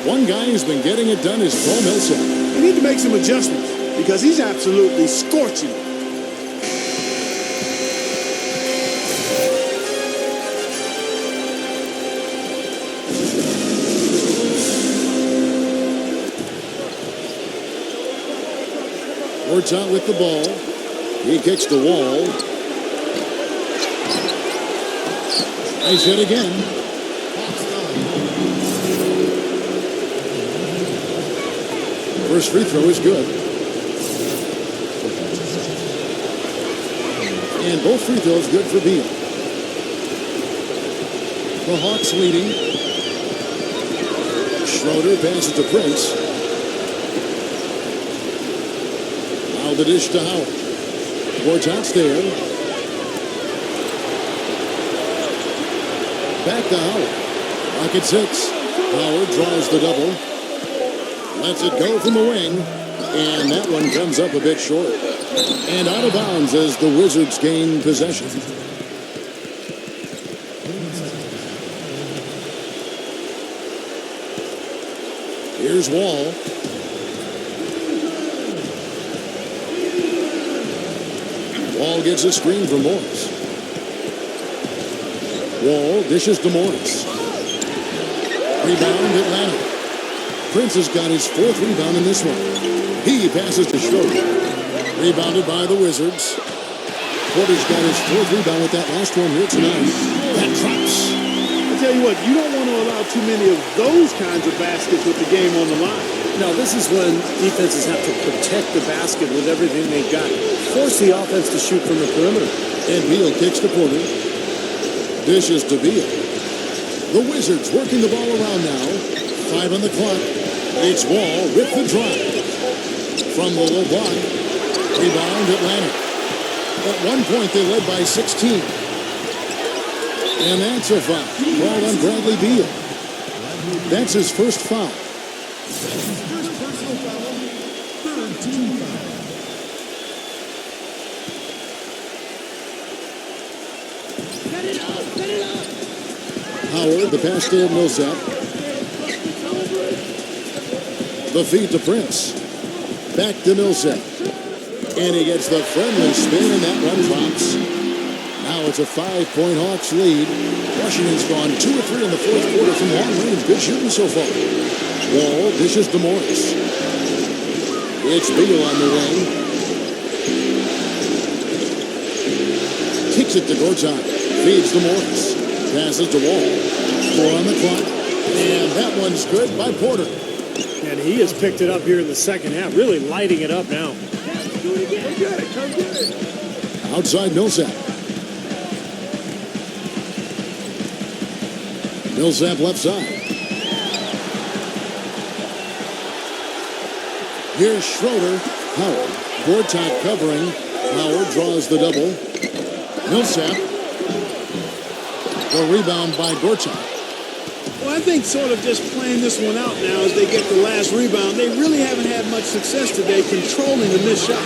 One guy who's been getting it done is Paul Millsap. We need to make some adjustments because he's absolutely scorching. Ward's out with the ball. He kicks the wall. Nice hit again. First free throw is good. And both free throws good for Beal. The Hawks leading. Schroeder passes to Prince. Now the dish to Howard. Gortat's there. Back to Howard. Rockets hits. Howard draws the double. Lets it go from the wing. And that one comes up a bit short. And out of bounds as the Wizards gain possession. Here's Wall. Wall gets a screen from Morris. Wall dishes to Morris. Rebound Atlanta. Prince has got his 4th rebound in this one. He passes to Schroeder. Rebounded by the Wizards. Porter's got his 4th rebound with that last one here tonight. That drops. I tell you what, you don't want to allow too many of those kinds of baskets with the game on the line. Now, this is when defenses have to protect the basket with everything they've got. Force the offense to shoot from the perimeter. And Beal kicks to Porter. Dishes to Beal. The Wizards working the ball around now. 5 on the clock. It's Wall with the drive. From the low block. Rebound Atlanta. At one point they led by 16. And that's a foul. Called on Bradley Beal. That's his first foul. His first personal foul, 3rd team foul. Cut it off, cut it off. Howard, the pass to Millsap. The feed to Prince. Back to Millsap. And he gets the friendly spin, and that one drops. Now it's a 5-point Hawks lead. Washington's gone 2 of 3 in the 4th quarter from long range. Good shooting so far. Wall dishes to Morris. It's Beal on the wing. Kicks it to Gortat. Feeds to Morris. Passes to Wall. 4 on the clock. And that one's good by Porter. And he has picked it up here in the second half, really lighting it up now. Do it again. Come get it, come get it. Outside Millsap. Millsap left side. Here's Schroeder. Howard. Gortat covering. Howard draws the double. Millsap. The rebound by Gortat. I think sort of just playing this one out now as they get the last rebound. They really haven't had much success today controlling the missed shot.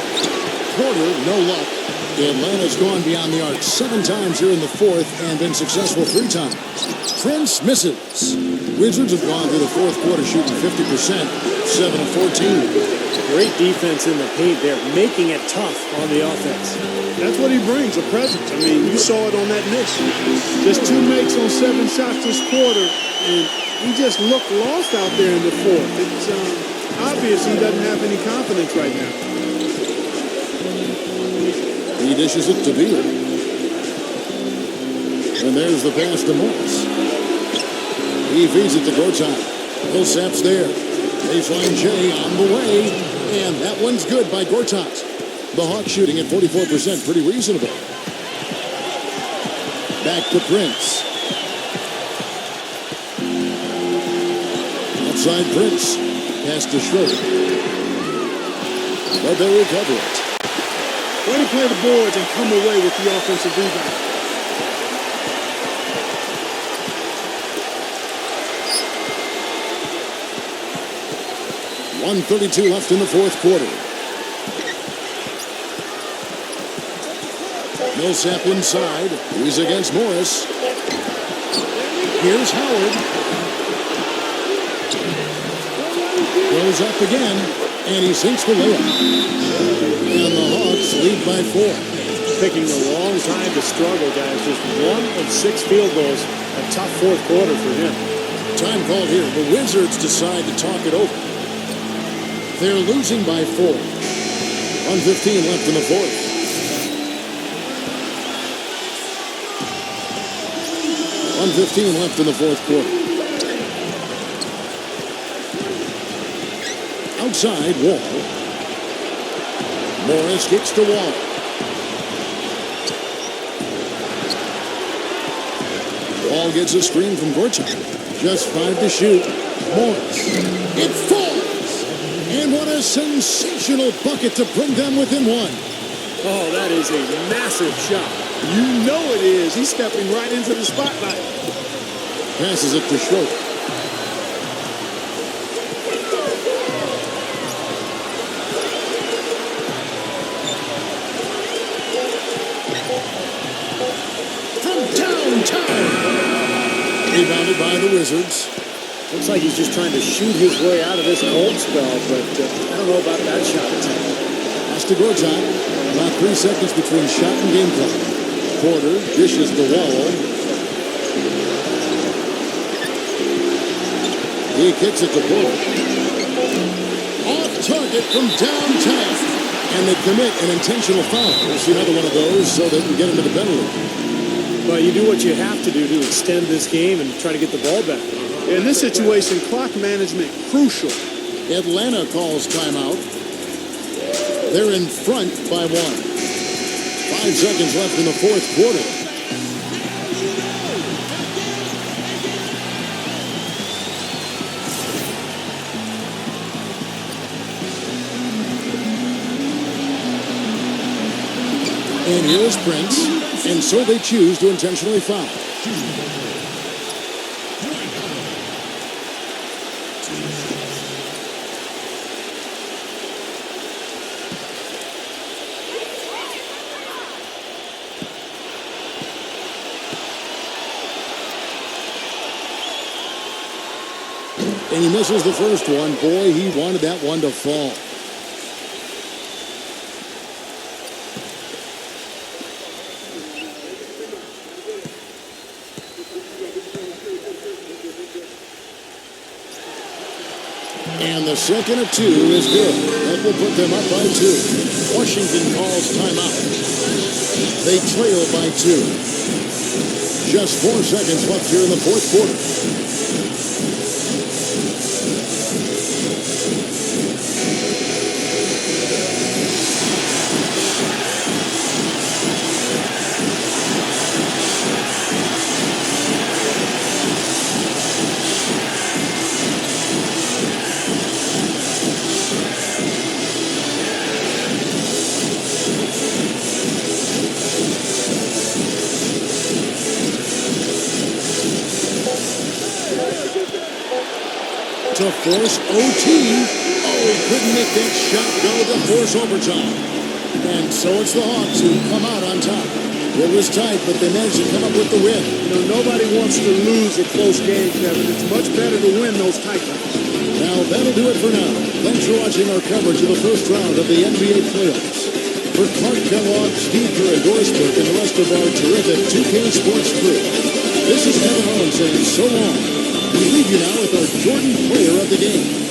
Porter, no luck. Atlanta's gone beyond the arc 7 times here in the fourth and been successful 3 times. Prince misses. Wizards have gone through the fourth quarter shooting 50%, 7 of 14. Great defense in the paint there, making it tough on the offense. That's what he brings, a presence. I mean, you saw it on that miss. Just 2 makes on 7 shots this quarter, and he just looked lost out there in the fourth. It's obvious he doesn't have any confidence right now. He dishes it to Beal. And there's the pass to Morris. He feeds it to Gortat. Millsap's there. Baseline J on the way. And that one's good by Gortat. The Hawks shooting at 44%, pretty reasonable. Back to Prince. Outside Prince. Pass to Schroeder. But they recover it. Way to play the boards and come away with the offensive rebound. .132 left in the fourth quarter. Millsap inside. He's against Morris. Here's Howard. Goes up again, and he sinks the layup. And the Hawks lead by 4. Taking a long time to struggle, guys. Just 1 of 6 field goals. A tough fourth quarter for him. Time called here. The Wizards decide to talk it over. They're losing by 4. 1:15 left in the fourth. .115 left in the fourth quarter. Outside, Wall. Morris kicks to Wall. Wall gets a screen from Gortat. Just 5 to shoot. Morris. It falls! And what a sensational bucket to bring them within 1. Oh, that is a massive shot. You know it is. He's stepping right into the spotlight. Passes it to Schroeder. From downtown. Rebounded by the Wizards. Looks like he's just trying to shoot his way out of this cold spell, but I don't know about that shot attempt. Pass to Gortat. About 3 seconds between shot and game clock. Porter dishes the Wall. He kicks it to Porter. Off target from downtown. And they commit an intentional foul. We'll see another one of those so they can get into the penalty. But you do what you have to do to extend this game and try to get the ball back. In this situation, clock management crucial. Atlanta calls timeout. They're in front by 1. 5 seconds left in the fourth quarter. And here's Prince. And so they choose to intentionally foul. And he misses the first one. Boy, he wanted that one to fall. And the second of 2 is good. That will put them up by 2. Washington calls timeout. They trail by 2. Just 4 seconds left here in the fourth quarter. to force OT. Oh, he couldn't make that shot go to force overtime. And so it's the Hawks who come out on top. It was tight, but they managed to come up with the win. You know, nobody wants to lose a close game, Kevin. It's much better to win those tight ones. Now, that'll do it for now. Thanks for watching our coverage of the first round of the NBA playoffs. For Clark Kellogg, Steve Kerr, and Doris Burke, and the rest of our terrific 2K Sports crew, this is Kevin Harlan saying so long. We leave you now with our Jordan Player of the Game.